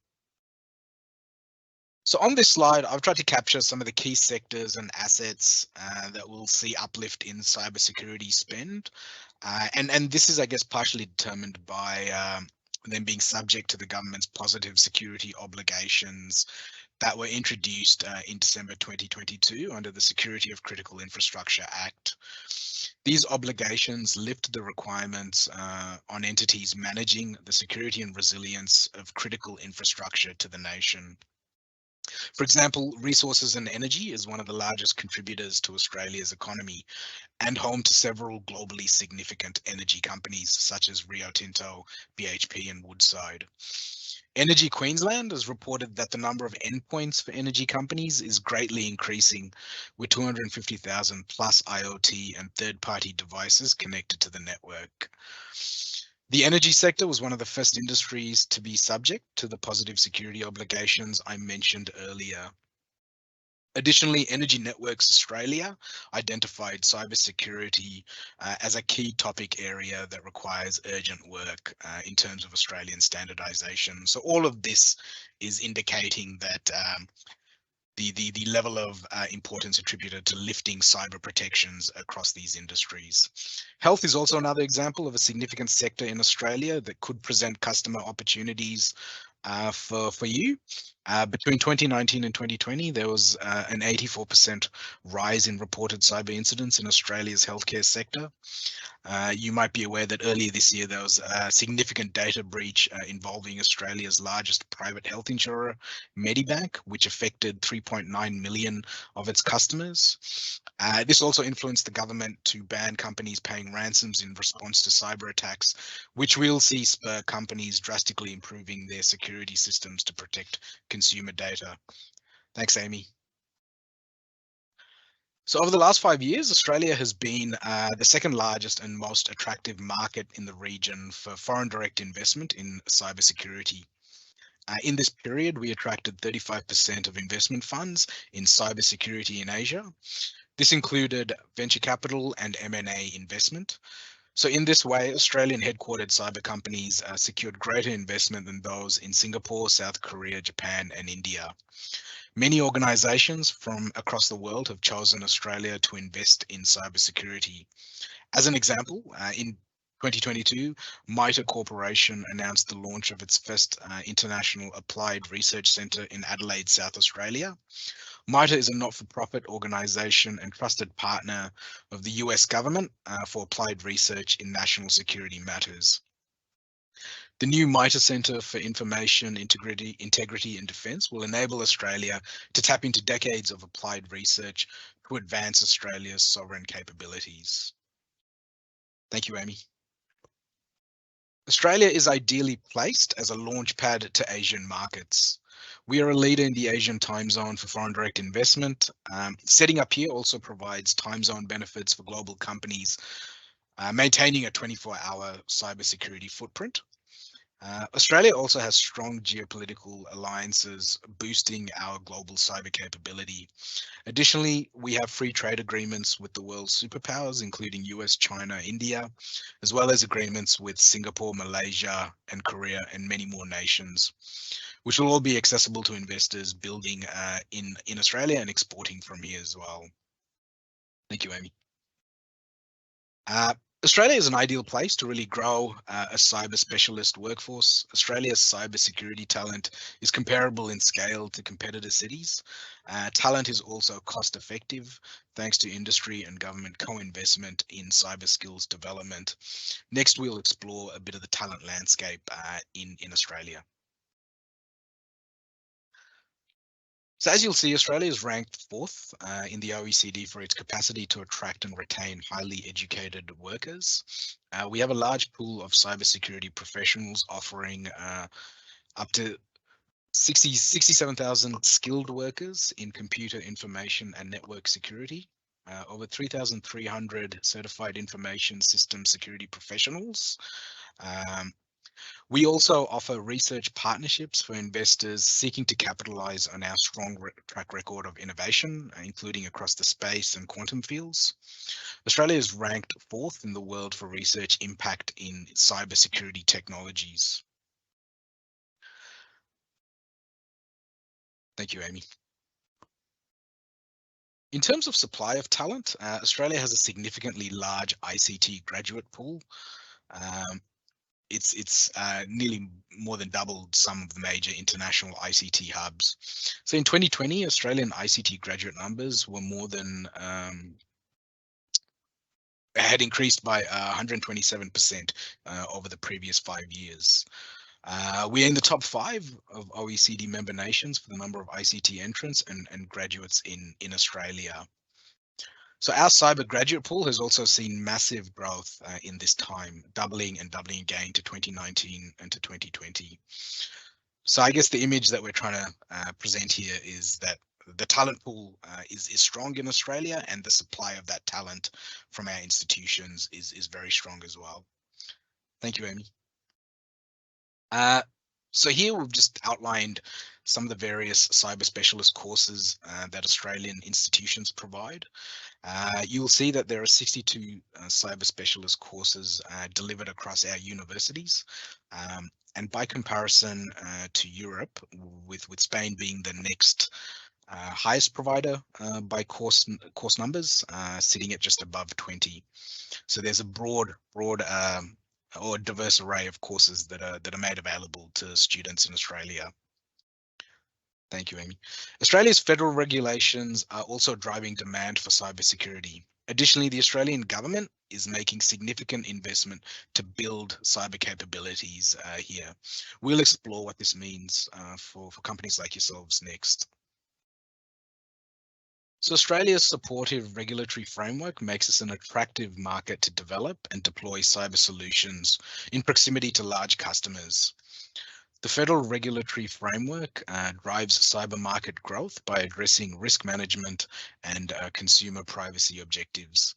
So on this slide, I've tried to capture some of the key sectors and assets that will see uplift in cybersecurity spend. And this is, I guess, partially determined by them being subject to the government's positive security obligations that were introduced in December 2022 under the Security of Critical Infrastructure Act. These obligations lift the requirements on entities managing the security and resilience of critical infrastructure to the nation. For example, resources and energy is one of the largest contributors to Australia's economy and home to several globally significant energy companies such as Rio Tinto, BHP and Woodside. Energy Queensland has reported that the number of endpoints for energy companies is greatly increasing, with 250,000 plus IoT and third-party devices connected to the network. The energy sector was one of the first industries to be subject to the positive security obligations I mentioned earlier. Additionally, Energy Networks Australia identified cybersecurity as a key topic area that requires urgent work in terms of Australian standardization. So all of this is indicating that the level of importance attributed to lifting cyber protections across these industries. Health is also another example of a significant sector in Australia that could present customer opportunities for you. Between 2019 and 2020, there was an 84% rise in reported cyber incidents in Australia's healthcare sector. You might be aware that earlier this year there was a significant data breach involving Australia's largest private health insurer, Medibank, which affected 3.9 million of its customers. This also influenced the government to ban companies paying ransoms in response to cyber attacks, which will see spur companies drastically improving their security systems to protect consumer data. Thanks, Amy. So over the last 5 years, Australia has been the second largest and most attractive market in the region for foreign direct investment in cybersecurity. In this period, we attracted 35% of investment funds in cybersecurity in Asia. This included venture capital and M&A investment. So in this way, Australian headquartered cyber companies secured greater investment than those in Singapore, South Korea, Japan, and India. Many organizations from across the world have chosen Australia to invest in cybersecurity. As an example, in 2022, MITRE Corporation announced the launch of its first international applied research centre in Adelaide, South Australia. MITRE is a not-for-profit organisation and trusted partner of the US government for applied research in national security matters. The new MITRE Centre for Information Integrity and Defence will enable Australia to tap into decades of applied research to advance Australia's sovereign capabilities. Thank you, Amy. Australia is ideally placed as a launchpad to Asian markets. We are a leader in the Asian time zone for foreign direct investment. Setting up here also provides time zone benefits for global companies, maintaining a 24-hour cybersecurity footprint. Australia also has strong geopolitical alliances boosting our global cyber capability. Additionally, we have free trade agreements with the world's superpowers, including US, China, India, as well as agreements with Singapore, Malaysia, and Korea, and many more nations, which will all be accessible to investors building in Australia and exporting from here as well. Thank you, Amy. Australia is an ideal place to really grow a cyber specialist workforce. Australia's cybersecurity talent is comparable in scale to competitor cities. Talent is also cost effective thanks to industry and government co-investment in cyber skills development. Next, we'll explore a bit of the talent landscape in Australia. So as you'll see, Australia is ranked 4th in the OECD for its capacity to attract and retain highly educated workers. We have a large pool of cybersecurity professionals offering up to 67,000 skilled workers in computer information and network security, over 3,300 certified information system security professionals. We also offer research partnerships for investors seeking to capitalize on our strong track record of innovation, including across the space and quantum fields. Australia is ranked 4th in the world for research impact in cybersecurity technologies. Thank you, Amy. In terms of supply of talent, Australia has a significantly large ICT graduate pool. It's nearly more than doubled some of the major international ICT hubs. So in 2020, Australian ICT graduate numbers were more than had increased by 127% over the previous 5 years. We're in the top 5 of OECD member nations for the number of ICT entrants and graduates in Australia. So our cyber graduate pool has also seen massive growth in this time, doubling again to 2019 and to 2020. So I guess the image that we're trying to present here is that the talent pool is strong in Australia, and the supply of that talent from our institutions is very strong as well. Thank you, Amy. So here we've just outlined some of the various cyber specialist courses that Australian institutions provide. You'll see that there are 62 cyber specialist courses delivered across our universities. And by comparison to Europe, with Spain being the next highest provider by course numbers, sitting at just above 20. So there's a broad or diverse array of courses that are made available to students in Australia. Thank you, Amy. Australia's federal regulations are also driving demand for cybersecurity. Additionally, the Australian government is making significant investment to build cyber capabilities here. We'll explore what this means for companies like yourselves next. So Australia's supportive regulatory framework makes us an attractive market to develop and deploy cyber solutions in proximity to large customers. The federal regulatory framework drives cyber market growth by addressing risk management and consumer privacy objectives.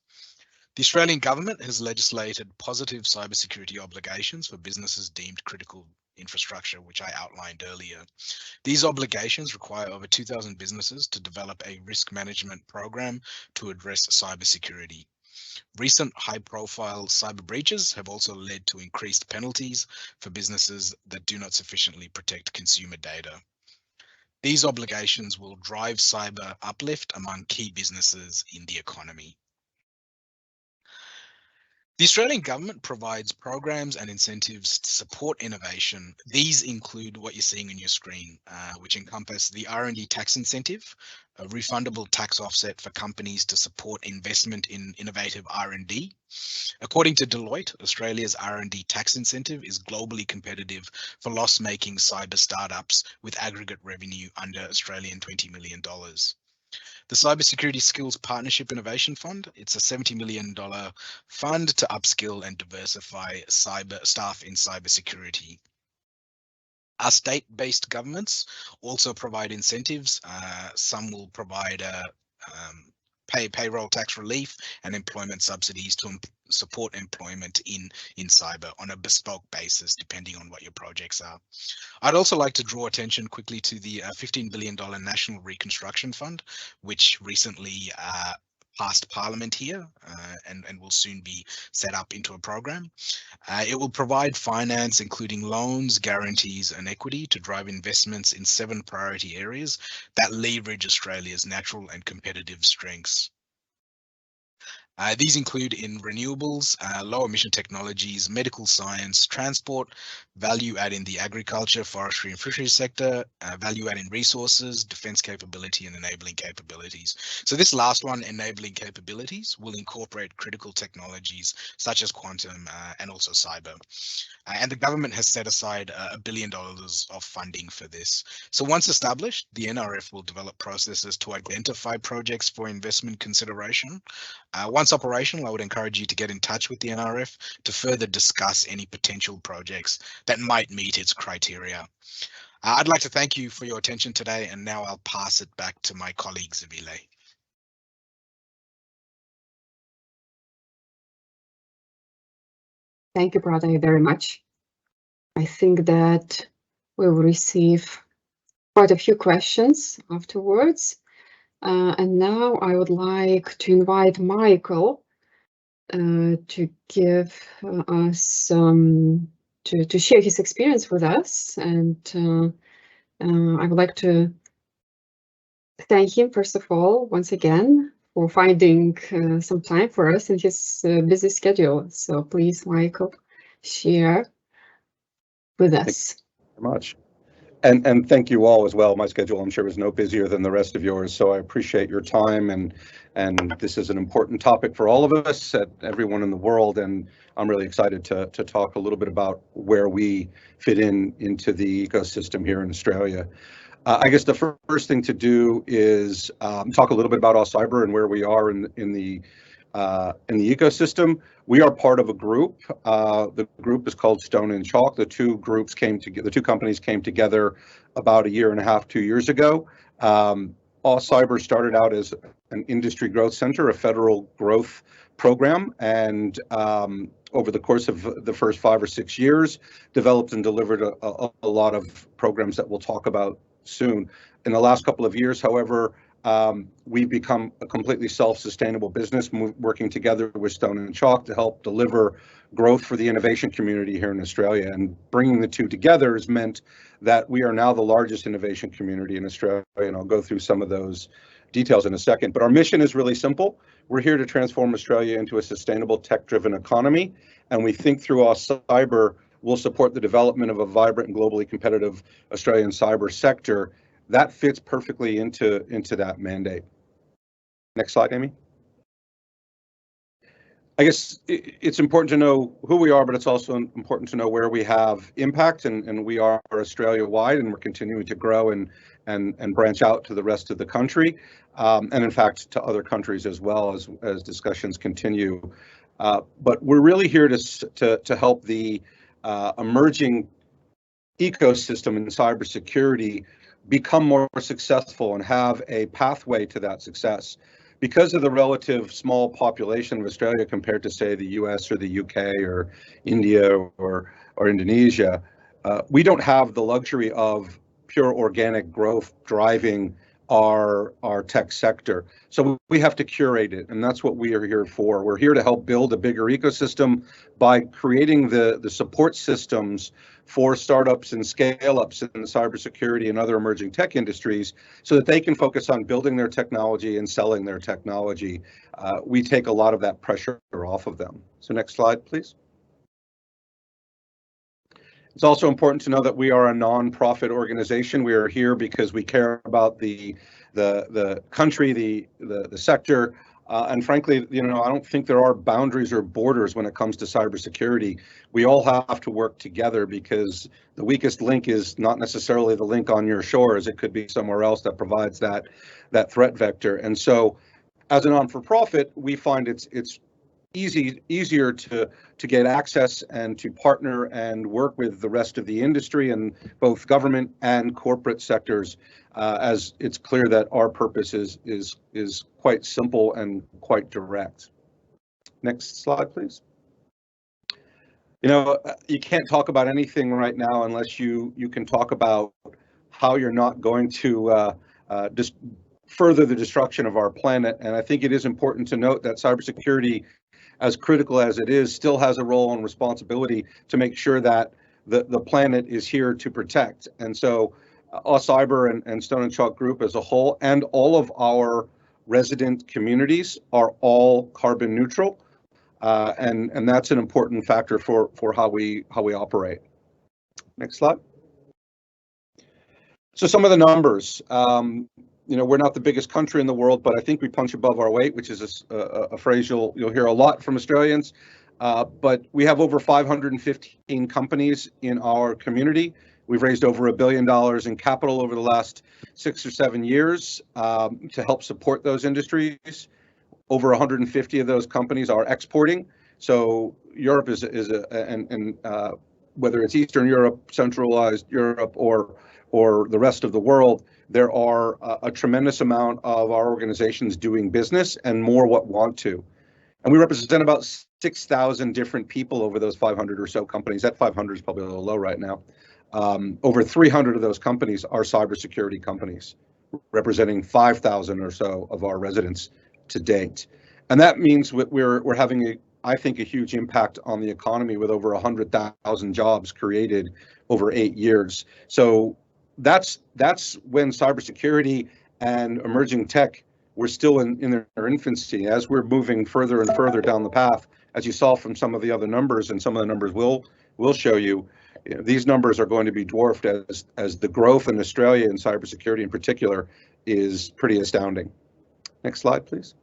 The Australian government has legislated positive cybersecurity obligations for businesses deemed critical infrastructure, which I outlined earlier. These obligations require over 2,000 businesses to develop a risk management program to address cybersecurity. Recent high-profile cyber breaches have also led to increased penalties for businesses that do not sufficiently protect consumer data. These obligations will drive cyber uplift among key businesses in the economy. The Australian government provides programs and incentives to support innovation. These include what you're seeing on your screen, which encompass the R&D tax incentive, a refundable tax offset for companies to support investment in innovative R&D. According to Deloitte, Australia's R&D tax incentive is globally competitive for loss-making cyber startups with aggregate revenue under Australian $20 million. The Cybersecurity Skills Partnership Innovation Fund, it's a $70 million fund to upskill and diversify staff in cybersecurity. Our state-based governments also provide incentives. Some will provide payroll tax relief and employment subsidies to support employment in cyber on a bespoke basis, depending on what your projects are. I'd also like to draw attention quickly to the $15 billion National Reconstruction Fund, which recently passed Parliament here and will soon be set up into a program. It will provide finance, including loans, guarantees, and equity to drive investments in 7 priority areas that leverage Australia's natural and competitive strengths. These include in renewables, low emission technologies, medical science, transport, value add in the agriculture, forestry and fisheries sector, value add in resources, defense capability and enabling capabilities. So this last one, enabling capabilities, will incorporate critical technologies such as quantum and also cyber. And the government has set aside $1 billion of funding for this. So once established, the NRF will develop processes to identify projects for investment consideration. Once operational, I would encourage you to get in touch with the NRF to further discuss any potential projects that might meet its criteria. I'd like to thank you for your attention today, and now I'll pass it back to my colleague Živilė. Thank you, Prathayana, very much. I think that we will receive quite a few questions afterwards. And now I would like to invite Mykolas to give us to share his experience with us, and I would like to thank him first of all once again for finding some time for us in his busy schedule. So please, Mykolas, share with us. Thank you very much. And thank you all as well. My schedule, I'm sure, is no busier than the rest of yours, so I appreciate your time, and this is an important topic for all of us, everyone in the world, and I'm really excited to talk a little bit about where we fit into the ecosystem here in Australia. I guess the first thing to do is talk a little bit about AustCyber and where we are in the ecosystem. We are part of a group. The group is called Stone and Chalk. The two companies came together about a year and a half, 2 years ago. AustCyber started out as an industry growth center, a federal growth program, and over the course of the first 5 or 6 years, developed and delivered a lot of programs that we'll talk about soon. In the last couple of years, however, we've become a completely self-sustainable business, working together with Stone and Chalk to help deliver growth for the innovation community here in Australia. And bringing the two together has meant that we are now the largest innovation community in Australia, and I'll go through some of those details in a second. But our mission is really simple. We're here to transform Australia into a sustainable tech-driven economy, and we think through AustCyber will support the development of a vibrant and globally competitive Australian cyber sector. That fits perfectly into that mandate. Next slide, Amy. I guess it's important to know who we are, but it's also important to know where we have impact, and we are Australia-wide, and we're continuing to grow and branch out to the rest of the country, and in fact to other countries as well as discussions continue. But we're really here to help the emerging ecosystem in cybersecurity become more successful and have a pathway to that success. Because of the relative small population of Australia compared to, say, the US or the UK or India or Indonesia, we don't have the luxury of pure organic growth driving our tech sector. So we have to curate it, and that's what we are here for. We're here to help build a bigger ecosystem by creating the support systems for startups and scale-ups in cybersecurity and other emerging tech industries so that they can focus on building their technology and selling their technology. We take a lot of that pressure off of them. So next slide, please. It's also important to know that we are a non-profit organization. We are here because we care about the country, the sector, and frankly, I don't think there are boundaries or borders when it comes to cybersecurity. We all have to work together because the weakest link is not necessarily the link on your shores. It could be somewhere else that provides that threat vector. And so, as a non-for-profit, we find it's easier to get access and to partner and work with the rest of the industry and both government and corporate sectors, as it's clear that our purpose is quite simple and quite direct. Next slide, please. You can't talk about anything right now unless you can talk about how you're not going to just further the destruction of our planet. And I think it is important to note that cybersecurity, as critical as it is, still has a role and responsibility to make sure that the planet is here to protect. And so AustCyber and Stone and Chalk Group as a whole, and all of our resident communities are all carbon neutral. And that's an important factor for how we operate. Next slide. So some of the numbers. We're not the biggest country in the world, but I think we punch above our weight, which is a phrase you'll hear a lot from Australians. But we have over 515 companies in our community. We've raised over $1 billion in capital over the last 6 or 7 years to help support those industries. Over 150 of those companies are exporting. So Europe is whether it's Eastern Europe, Centralized Europe, or the rest of the world, there are a tremendous amount of our organizations doing business and more what want to. And we represent about 6,000 different people over those 500 or so companies. That 500 is probably a little low right now. Over 300 of those companies are cybersecurity companies, representing 5,000 or so of our residents to date. And that means we're having, I think, a huge impact on the economy with over 100,000 jobs created over 8 years. So that's when cybersecurity and emerging tech were still in their infancy. As we're moving further and further down the path, as you saw from some of the other numbers, and some of the numbers we'll show you, these numbers are going to be dwarfed as the growth in Australia in cybersecurity in particular is pretty astounding. Next slide, please.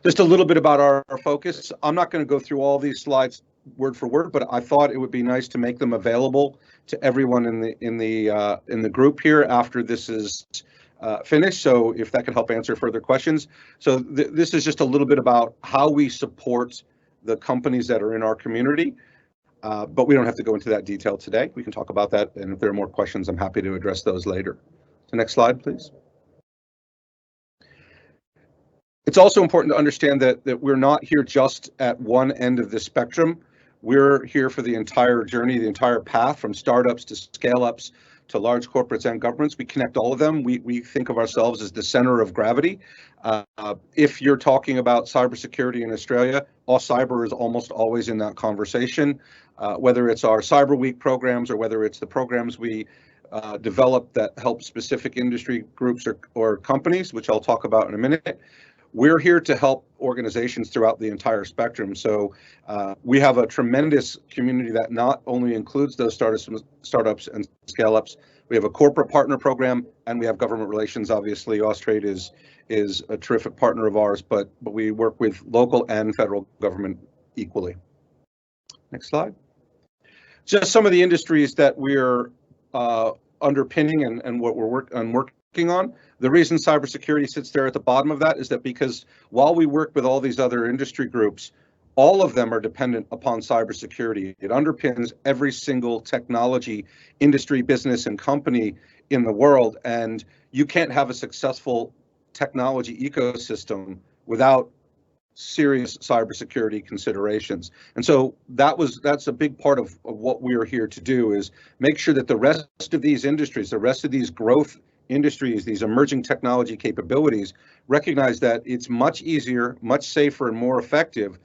Just a little bit about our focus. I'm not going to go through all these slides word for word, but I thought it would be nice to make them available to everyone in the group here after this is finished. So if that could help answer further questions. So this is just a little bit about how we support the companies that are in our community, but we don't have to go into that detail today. We can talk about that, and if there are more questions, I'm happy to address those later. So next slide, please. It's also important to understand that we're not here just at one end of the spectrum. We're here for the entire journey, the entire path from startups to scale-ups to large corporates and governments. We connect all of them. We think of ourselves as the center of gravity. If you're talking about cybersecurity in Australia, AustCyber is almost always in that conversation, whether it's our Cyber Week programs or whether it's the programs we develop that help specific industry groups or companies, which I'll talk about in a minute. We're here to help organizations throughout the entire spectrum. So we have a tremendous community that not only includes those startups and scale-ups. We have a corporate partner program, and we have government relations. Obviously, Austrade is a terrific partner of ours, but we work with local and federal government equally. Next slide. Just some of the industries that we're underpinning and what we're working on. The reason cybersecurity sits there at the bottom of that is that because while we work with all these other industry groups, all of them are dependent upon cybersecurity. It underpins every single technology, industry, business, and company in the world. And you can't have a successful technology ecosystem without serious cybersecurity considerations. And so that's a big part of what we are here to do, is make sure that the rest of these industries, the rest of these growth industries, these emerging technology capabilities, recognize that it's much easier, much safer, and more effective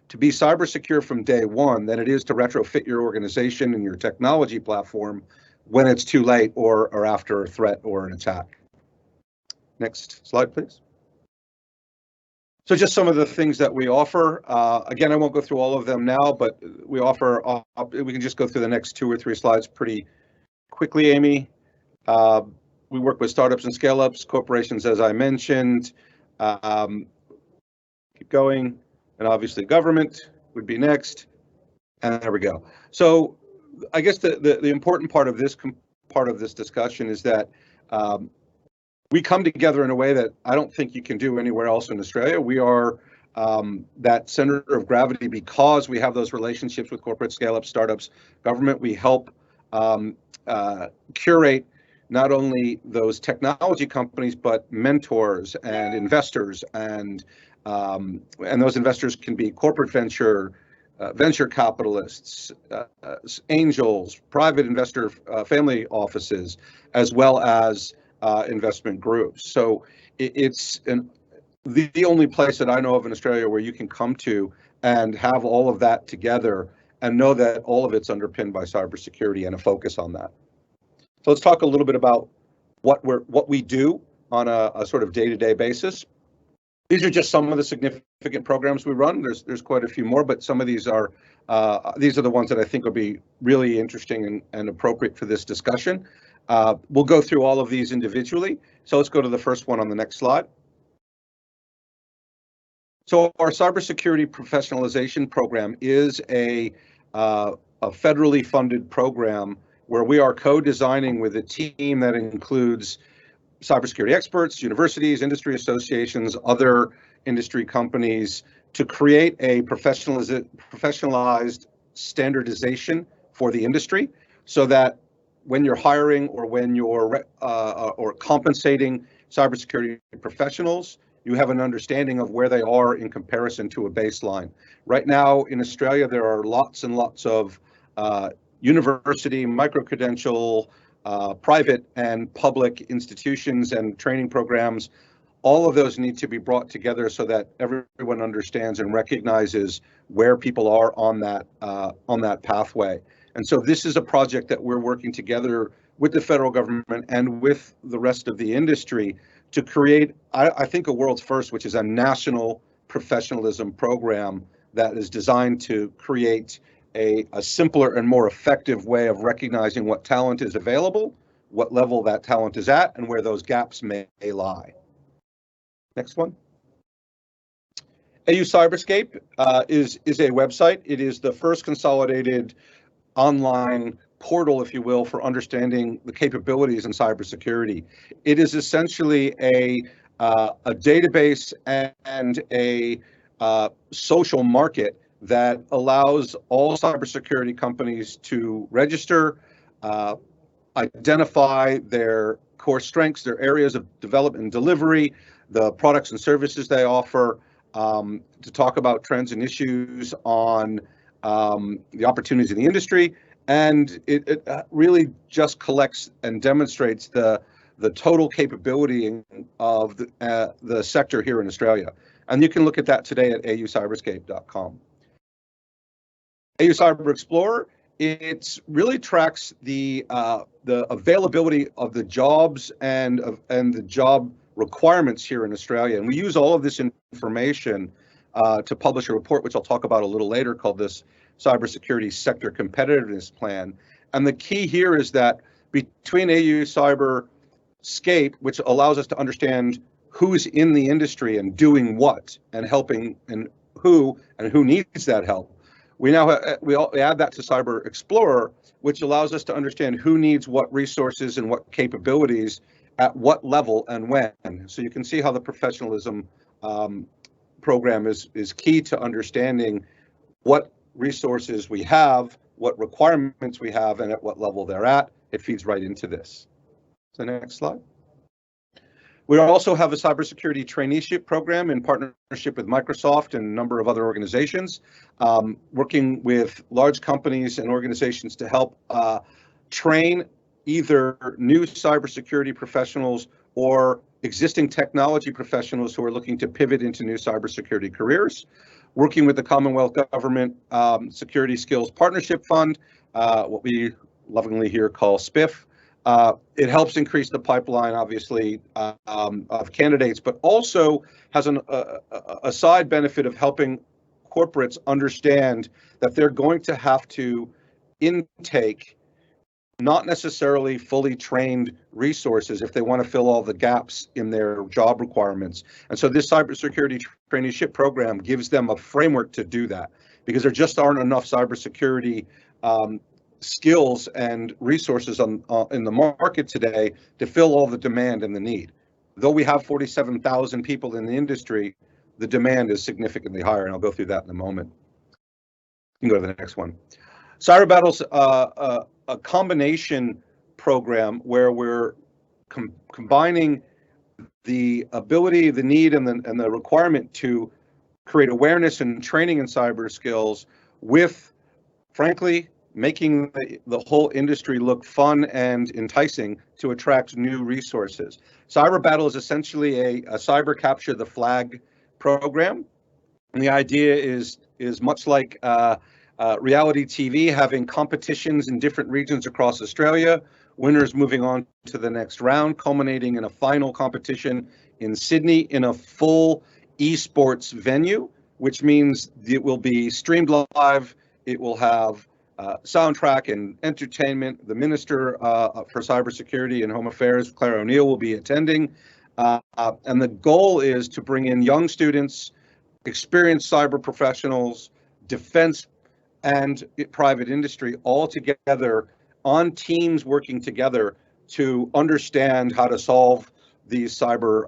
to be cyber secure from day one than it is to retrofit your organization and your technology platform when it's too late or after a threat or an attack. Next slide, please. So just some of the things that we offer. Again, I won't go through all of them now, but we offer, we can just go through the next 2 or 3 slides pretty quickly, Amy. We work with startups and scale-ups, corporations, as I mentioned. Keep going. And obviously government would be next. And there we go. So I guess the important part of this discussion is that we come together in a way that I don't think you can do anywhere else in Australia. We are that center of gravity because we have those relationships with corporate scale-up, startups, government. We help curate not only those technology companies, but mentors and investors, and those investors can be corporate venture capitalists, angels, private investor family offices, as well as investment groups. So it's the only place that I know of in Australia where you can come to and have all of that together and know that all of it's underpinned by cybersecurity and a focus on that. So let's talk a little bit about what we do on a sort of day-to-day basis. These are just some of the significant programs we run. There's quite a few more, but some of these are the ones that I think will be really interesting and appropriate for this discussion. We'll go through all of these individually. So let's go to the first one on the next slide. So our cybersecurity professionalization program is a federally funded program where we are co-designing with a team that includes cybersecurity experts, universities, industry associations, other industry companies, to create a professionalized standardization for the industry, so that when you're hiring or when you're or compensating cybersecurity professionals, you have an understanding of where they are in comparison to a baseline. Right now in Australia, there are lots and lots of university, micro-credential, private and public institutions and training programs. All of those need to be brought together so that everyone understands and recognizes where people are on that pathway. And so this is a project that we're working together with the federal government and with the rest of the industry to create, I think, a world's first, which is a national professionalism program that is designed to create a simpler and more effective way of recognizing what talent is available, what level that talent is at, and where those gaps may lie. Next one. AU Cyberscape is a website. It is the first consolidated online portal, if you will, for understanding the capabilities in cybersecurity. It is essentially a database and a social market that allows all cybersecurity companies to register, identify their core strengths, their areas of development and delivery, the products and services they offer, to talk about trends and issues on the opportunities in the industry. And it really just collects and demonstrates the total capability of the sector here in Australia. And you can look at that today at aucyberscape.com. AU Cyber Explorer, it really tracks the availability of the jobs and the job requirements here in Australia. And we use all of this information to publish a report, which I'll talk about a little later, called this Cybersecurity Sector Competitiveness Plan. And the key here is that between AU Cyberscape, which allows us to understand who's in the industry and doing what and helping and who needs that help, we now we add that to Cyber Explorer, which allows us to understand who needs what resources and what capabilities at what level and when. So you can see how the professionalism program is key to understanding what resources we have, what requirements we have, and at what level they're at. It feeds right into this. So next slide. We also have a cybersecurity traineeship program in partnership with Microsoft and a number of other organizations, working with large companies and organizations to help train either new cybersecurity professionals or existing technology professionals who are looking to pivot into new cybersecurity careers. Working with the Commonwealth Government Security Skills Partnership Fund, what we lovingly here call SPIF. It helps increase the pipeline, obviously, of candidates, but also has a side benefit of helping corporates understand that they're going to have to intake not necessarily fully trained resources if they want to fill all the gaps in their job requirements. And so this cybersecurity traineeship program gives them a framework to do that, because there just aren't enough cybersecurity skills and resources in the market today to fill all the demand and the need. Though we have 47,000 people in the industry, the demand is significantly higher, and I'll go through that in a moment. You can go to the next one. Cyber Battle's a combination program where we're combining the ability, the need, and the requirement to create awareness and training in cyber skills with, frankly, making the whole industry look fun and enticing to attract new resources. Cyber Battle is essentially a cyber capture the flag program. And the idea is much like reality TV, having competitions in different regions across Australia, winners moving on to the next round, culminating in a final competition in Sydney in a full esports venue, which means it will be streamed live. It will have soundtrack and entertainment. The Minister for Cybersecurity and Home Affairs, Claire O'Neill, will be attending. And the goal is to bring in young students, experienced cyber professionals, defense and private industry all together on teams working together to understand how to solve these cyber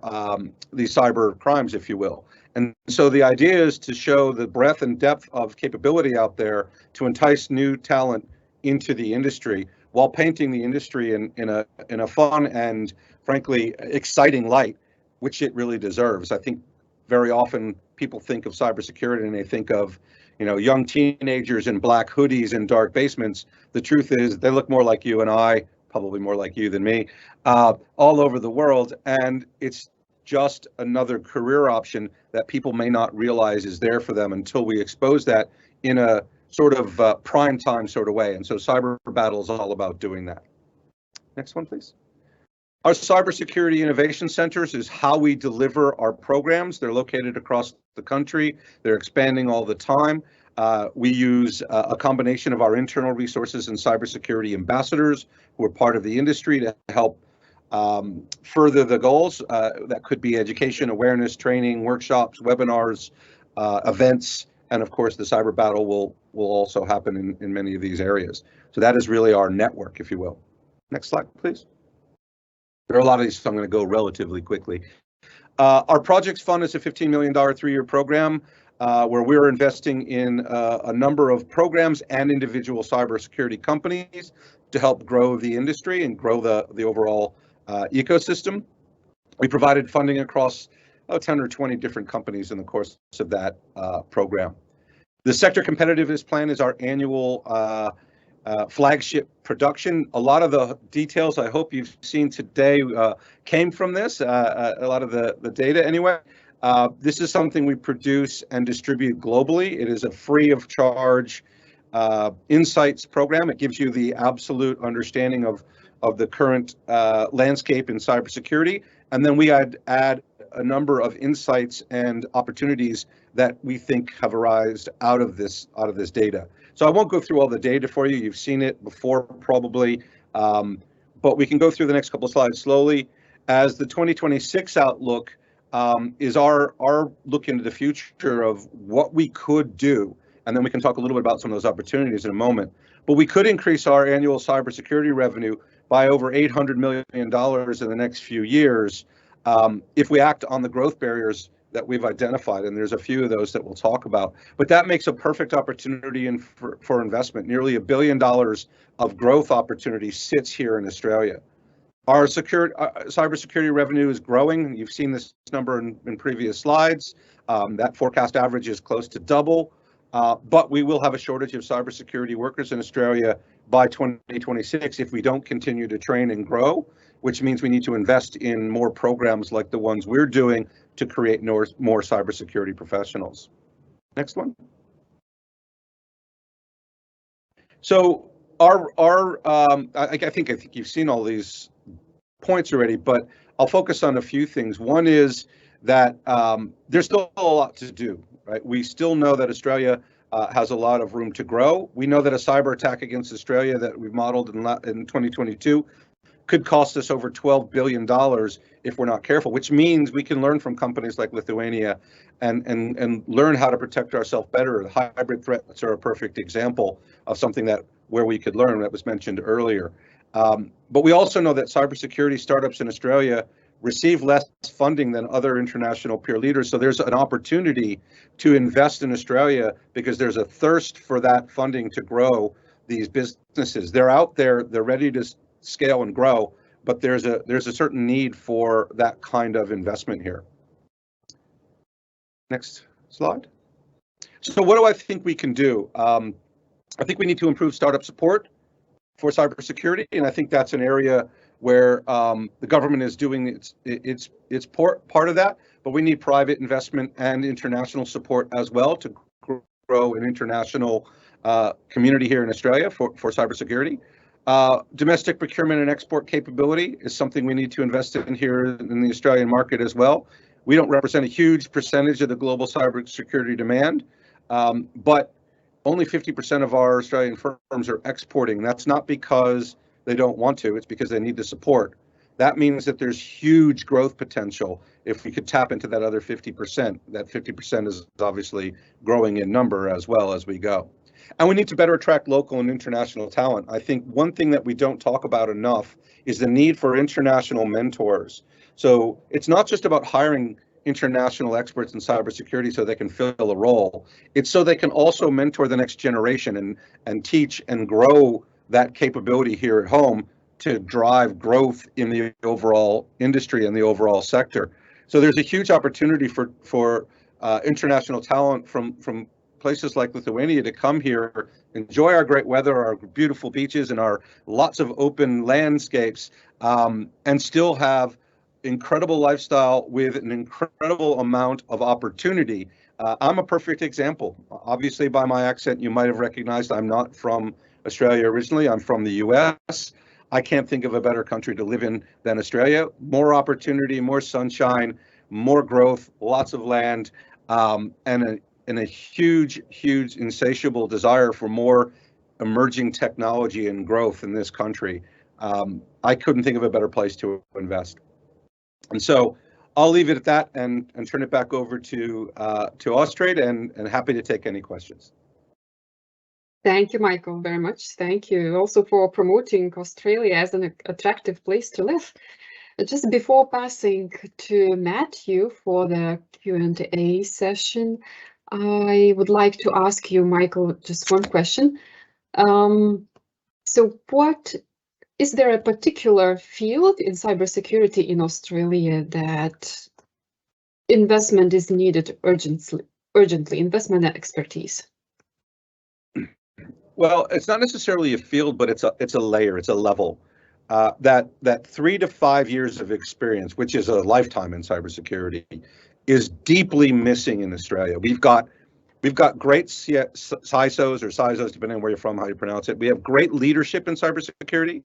crimes, if you will. And so the idea is to show the breadth and depth of capability out there to entice new talent into the industry while painting the industry in a fun and frankly exciting light, which it really deserves. I think very often people think of cybersecurity and they think of, you know, young teenagers in black hoodies in dark basements. The truth is they look more like you and I, probably more like you than me, all over the world. And it's just another career option that people may not realize is there for them until we expose that in a sort of prime time sort of way. And so Cyber Battle is all about doing that. Next one, please. Our cybersecurity innovation centers is how we deliver our programs. They're located across the country. They're expanding all the time. We use a combination of our internal resources and cybersecurity ambassadors who are part of the industry to help further the goals. That could be education, awareness, training, workshops, webinars, events, and of course the cyber battle will also happen in many of these areas. So that is really our network, if you will. Next slide, please. There are a lot of these, so I'm going to go relatively quickly. Our projects fund is a $15 million 3-year program where we're investing in a number of programs and individual cybersecurity companies to help grow the industry and grow the overall ecosystem. We provided funding across 10 or 20 different companies in the course of that program. The sector competitiveness plan is our annual flagship production. A lot of the details I hope you've seen today came from this, a lot of the data anyway. This is something we produce and distribute globally. It is a free of charge insights program. It gives you the absolute understanding of the current landscape in cybersecurity. And then we add a number of insights and opportunities that we think have arisen out of this data. So I won't go through all the data for you. You've seen it before probably, but we can go through the next couple of slides slowly. As the 2026 outlook is our look into the future of what we could do, and then we can talk a little bit about some of those opportunities in a moment. But we could increase our annual cybersecurity revenue by over $800 million in the next few years if we act on the growth barriers that we've identified, and there's a few of those that we'll talk about. But that makes a perfect opportunity for investment. Nearly $1 billion of growth opportunity sits here in Australia. Our cybersecurity revenue is growing. You've seen this number in previous slides. That forecast average is close to double, but we will have a shortage of cybersecurity workers in Australia by 2026 if we don't continue to train and grow, which means we need to invest in more programs like the ones we're doing to create more cybersecurity professionals. Next one. So I think you've seen all these points already, but I'll focus on a few things. One is that there's still a lot to do, right? We still know that Australia has a lot of room to grow. We know that a cyber attack against Australia that we've modeled in 2022 could cost us over $12 billion if we're not careful, which means we can learn from companies like Lithuania and learn how to protect ourselves better. The hybrid threats are a perfect example of something where we could learn that was mentioned earlier. But we also know that cybersecurity startups in Australia receive less funding than other international peer leaders. So there's an opportunity to invest in Australia because there's a thirst for that funding to grow these businesses. They're out there, they're ready to scale and grow, but there's a certain need for that kind of investment here. Next slide. So what do I think we can do? I think we need to improve startup support for cybersecurity, and I think that's an area where the government is doing its part of that, but we need private investment and international support as well to grow an international community here in Australia for cybersecurity. Domestic procurement and export capability is something we need to invest in here in the Australian market as well. We don't represent a huge percentage of the global cybersecurity demand, but only 50% of our Australian firms are exporting. That's not because they don't want to, it's because they need the support. That means that there's huge growth potential if we could tap into that other 50%. That 50% is obviously growing in number as well as we go. And we need to better attract local and international talent. I think one thing that we don't talk about enough is the need for international mentors. So it's not just about hiring international experts in cybersecurity so they can fill a role. It's so they can also mentor the next generation and teach and grow that capability here at home to drive growth in the overall industry and the overall sector. So there's a huge opportunity for international talent from places like Lithuania to come here, enjoy our great weather, our beautiful beaches, and our lots of open landscapes, and still have incredible lifestyle with an incredible amount of opportunity. I'm a perfect example. Obviously, by my accent, you might have recognized I'm not from Australia originally. I'm from the US. I can't think of a better country to live in than Australia. More opportunity, more sunshine, more growth, lots of land, and and a huge, insatiable desire for more emerging technology and growth in this country. I couldn't think of a better place to invest. And so I'll leave it at that and turn it back over to Austrade, and happy to take any questions. Thank you, Michael, very much. Thank you also for promoting Australia as an attractive place to live. Just before passing to Matthew for the Q&A session, I would like to ask you, Michael, just one question. So is there a particular field in cybersecurity in Australia that investment is needed urgently, investment and expertise? Well, it's not necessarily a field, but it's a layer, it's a level. That 3 to 5 years of experience, which is a lifetime in cybersecurity, is deeply missing in Australia. We've got great CISOs or CISOs, depending on where you're from, how you pronounce it. We have great leadership in cybersecurity.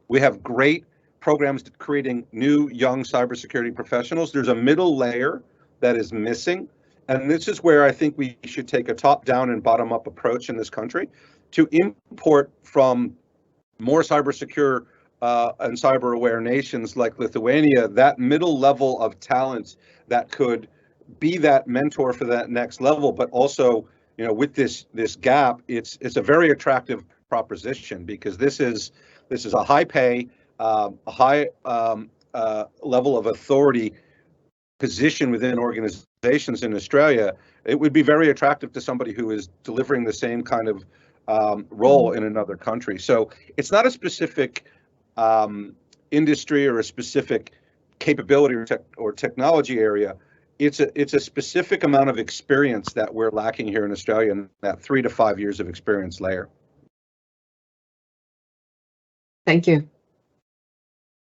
We have great programs creating new young cybersecurity professionals. There's a middle layer that is missing. And this is where I think we should take a top-down and bottom-up approach in this country to import from more cybersecure and cyber-aware nations like Lithuania, that middle level of talent that could be that mentor for that next level. But also, with this gap, it's a very attractive proposition, because this is a high pay, a high level of authority position within organizations in Australia. It would be very attractive to somebody who is delivering the same kind of role in another country. So it's not a specific industry or a specific capability or technology area. It's a specific amount of experience that we're lacking here in Australia, in that 3 to 5 years of experience layer. Thank you.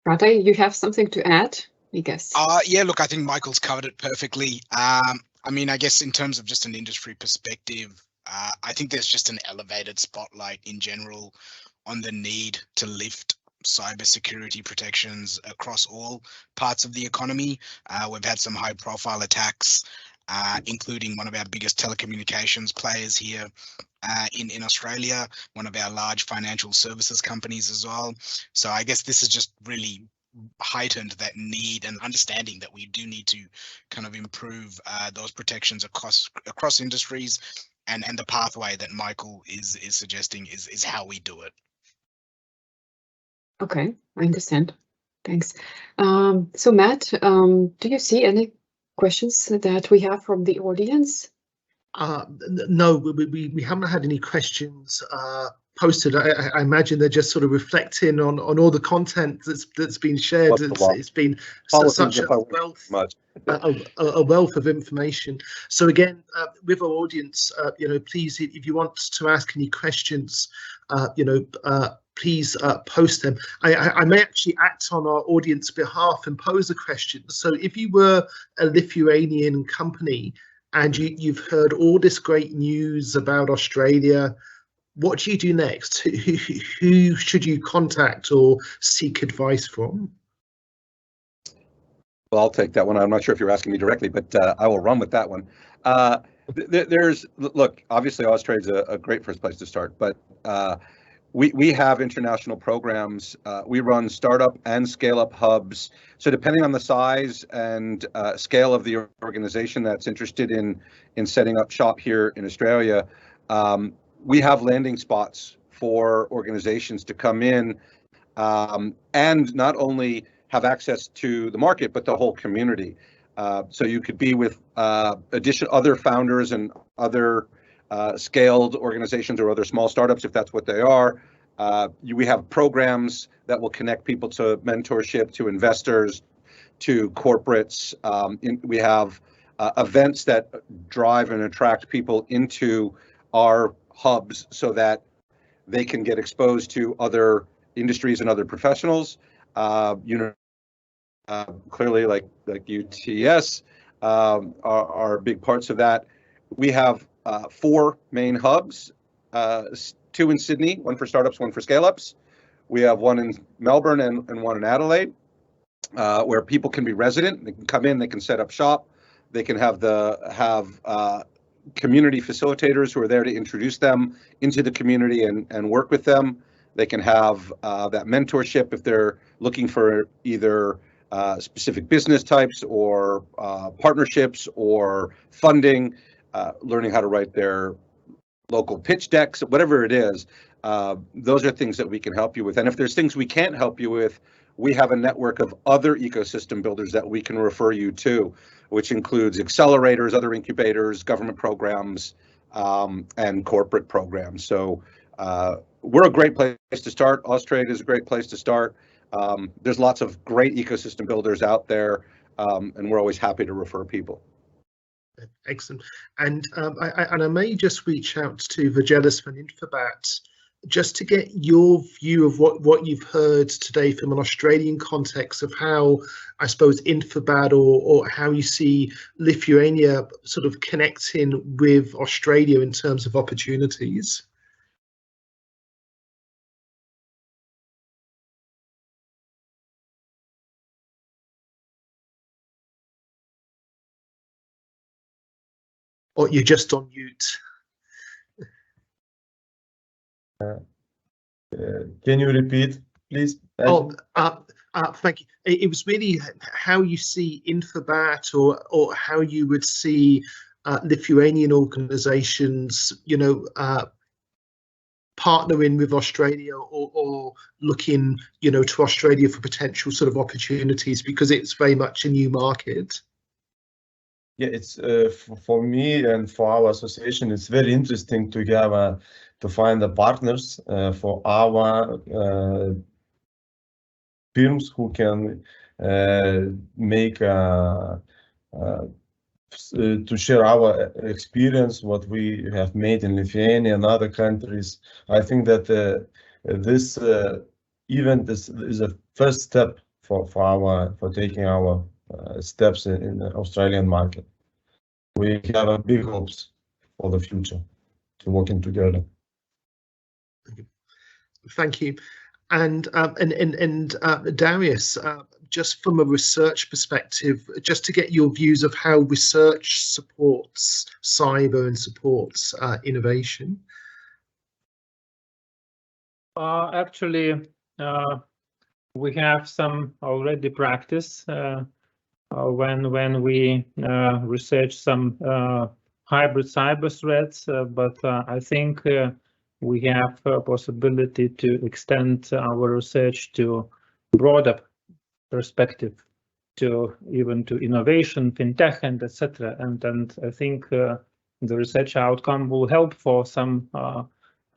Pratay, you have something to add, I guess? Yeah, look, I think Michael's covered it perfectly. I mean, I guess in terms of just an industry perspective, I think there's just an elevated spotlight in general on the need to lift cybersecurity protections across all parts of the economy. We've had some high-profile attacks, including one of our biggest telecommunications players here in Australia, one of our large financial services companies as well. So I guess this has just really heightened that need and understanding that we do need to kind of improve those protections across industries, and the pathway that Michael is suggesting is how we do it. Okay, I understand. Thanks. So Matt, do you see any questions that we have from the audience? No, we haven't had any questions posted. I imagine they're just sort of reflecting on all the content that's been shared. It's been such a wealth of information. So again, with our audience, please, if you want to ask any questions, please post them. I may actually act on our audience behalf and pose a question. So if you were a Lithuanian company and you've heard all this great news about Australia, what do you do next? Who should you contact or seek advice from? Well, I'll take that one. I'm not sure if you're asking me directly, but I will run with that one. Look, obviously Austrade's a great first place to start, but we have international programs. We run startup and scale-up hubs. So depending on the size and scale of the organization that's interested in setting up shop here in Australia, we have landing spots for organizations to come in and not only have access to the market, but the whole community. So you could be with other founders and other scaled organizations or other small startups, if that's what they are. We have programs that will connect people to mentorship, to investors, to corporates. We have events that drive and attract people into our hubs so that they can get exposed to other industries and other professionals. Clearly, like UTS are big parts of that. We have 4 main hubs, 2 in Sydney, 1 for startups, 1 for scale-ups. We have 1 in Melbourne and 1 in Adelaide, where people can be resident. They can come in, they can set up shop, they can have community facilitators who are there to introduce them into the community and work with them. They can have that mentorship if they're looking for either specific business types or partnerships or funding, learning how to write their local pitch decks, whatever it is. Those are things that we can help you with. And if there's things we can't help you with, we have a network of other ecosystem builders that we can refer you to, which includes accelerators, other incubators, government programs, and corporate programs. So we're a great place to start. Austrade is a great place to start. There's lots of great ecosystem builders out there, and we're always happy to refer people. Excellent. And I may just reach out to Živilė from Infobalt just to get your view of what you've heard today from an Australian context of how, I suppose, Infobalt or how you see Lithuania sort of connecting with Australia in terms of opportunities. Or you're just on mute. Can you repeat, please? Thank you. It was really how you see Infobalt or how you would see Lithuanian organizations, you know, partnering with Australia or looking, you know, to Australia for potential sort of opportunities, because it's very much a new market. Yeah, it's for me and for our association, it's very interesting to have to find the partners for our firms who can make to share our experience, what we have made in Lithuania and other countries. I think that this event is a first step for taking our steps in the Australian market. We have big hopes for the future to working together. Thank you. And Darius, just from a research perspective, just to get your views of how research supports cyber and supports innovation. Actually, we have some already practice when we research some hybrid cyber threats, but I think we have a possibility to extend our research to broader perspective, to even to innovation, fintech, and etc. And I think the research outcome will help for some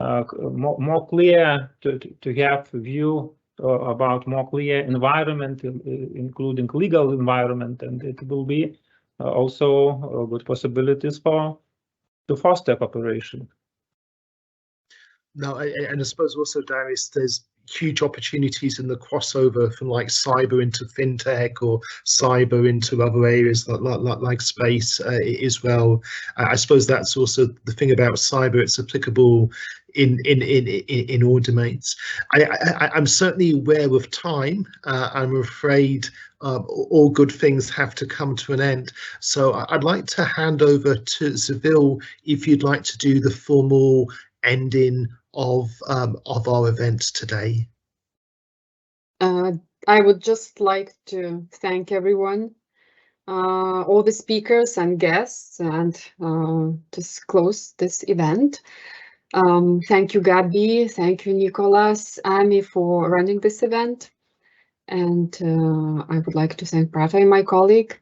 more clear to have a view about more clear environment, including legal environment, and it will be also good possibilities to foster cooperation. No, and I suppose also, Darius, there's huge opportunities in the crossover from like cyber into fintech or cyber into other areas like space as well. I suppose that's also the thing about cyber; it's applicable in all domains. I'm certainly aware of time. I'm afraid all good things have to come to an end. So I'd like to hand over to Živilė if you'd like to do the formal ending of our event today. I would just like to thank everyone, all the speakers and guests, and just close this event. Thank you, Gabi. Thank you, Mykolas, Ami, for running this event. And I would like to thank Prathayana, my colleague,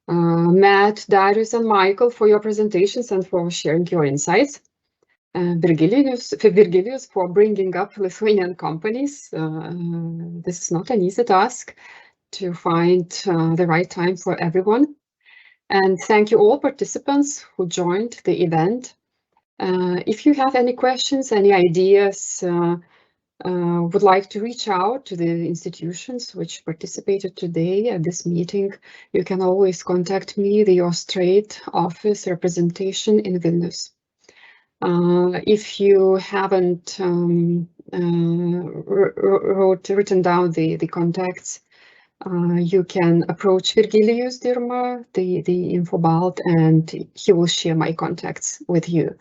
Matt, Darius, and Michael for your presentations and for sharing your insights. Virgilijus for bringing up Lithuanian companies. This is not an easy task to find the right time for everyone. And thank you all participants who joined the event. If you have any questions, any ideas, would like to reach out to the institutions which participated today at this meeting, you can always contact me, the Austrade office representation in Vilnius. If you haven't written down the contacts, you can approach Virgilijus Dirma, the Infobalt, and he will share my contacts with you.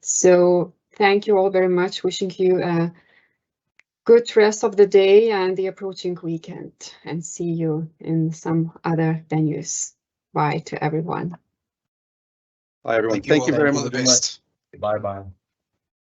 So thank you all very much. Wishing you a good rest of the day and the approaching weekend, and see you in some other venues. Bye to everyone. Bye, everyone. Thank you Thank you all. very All much. the best. Bye bye.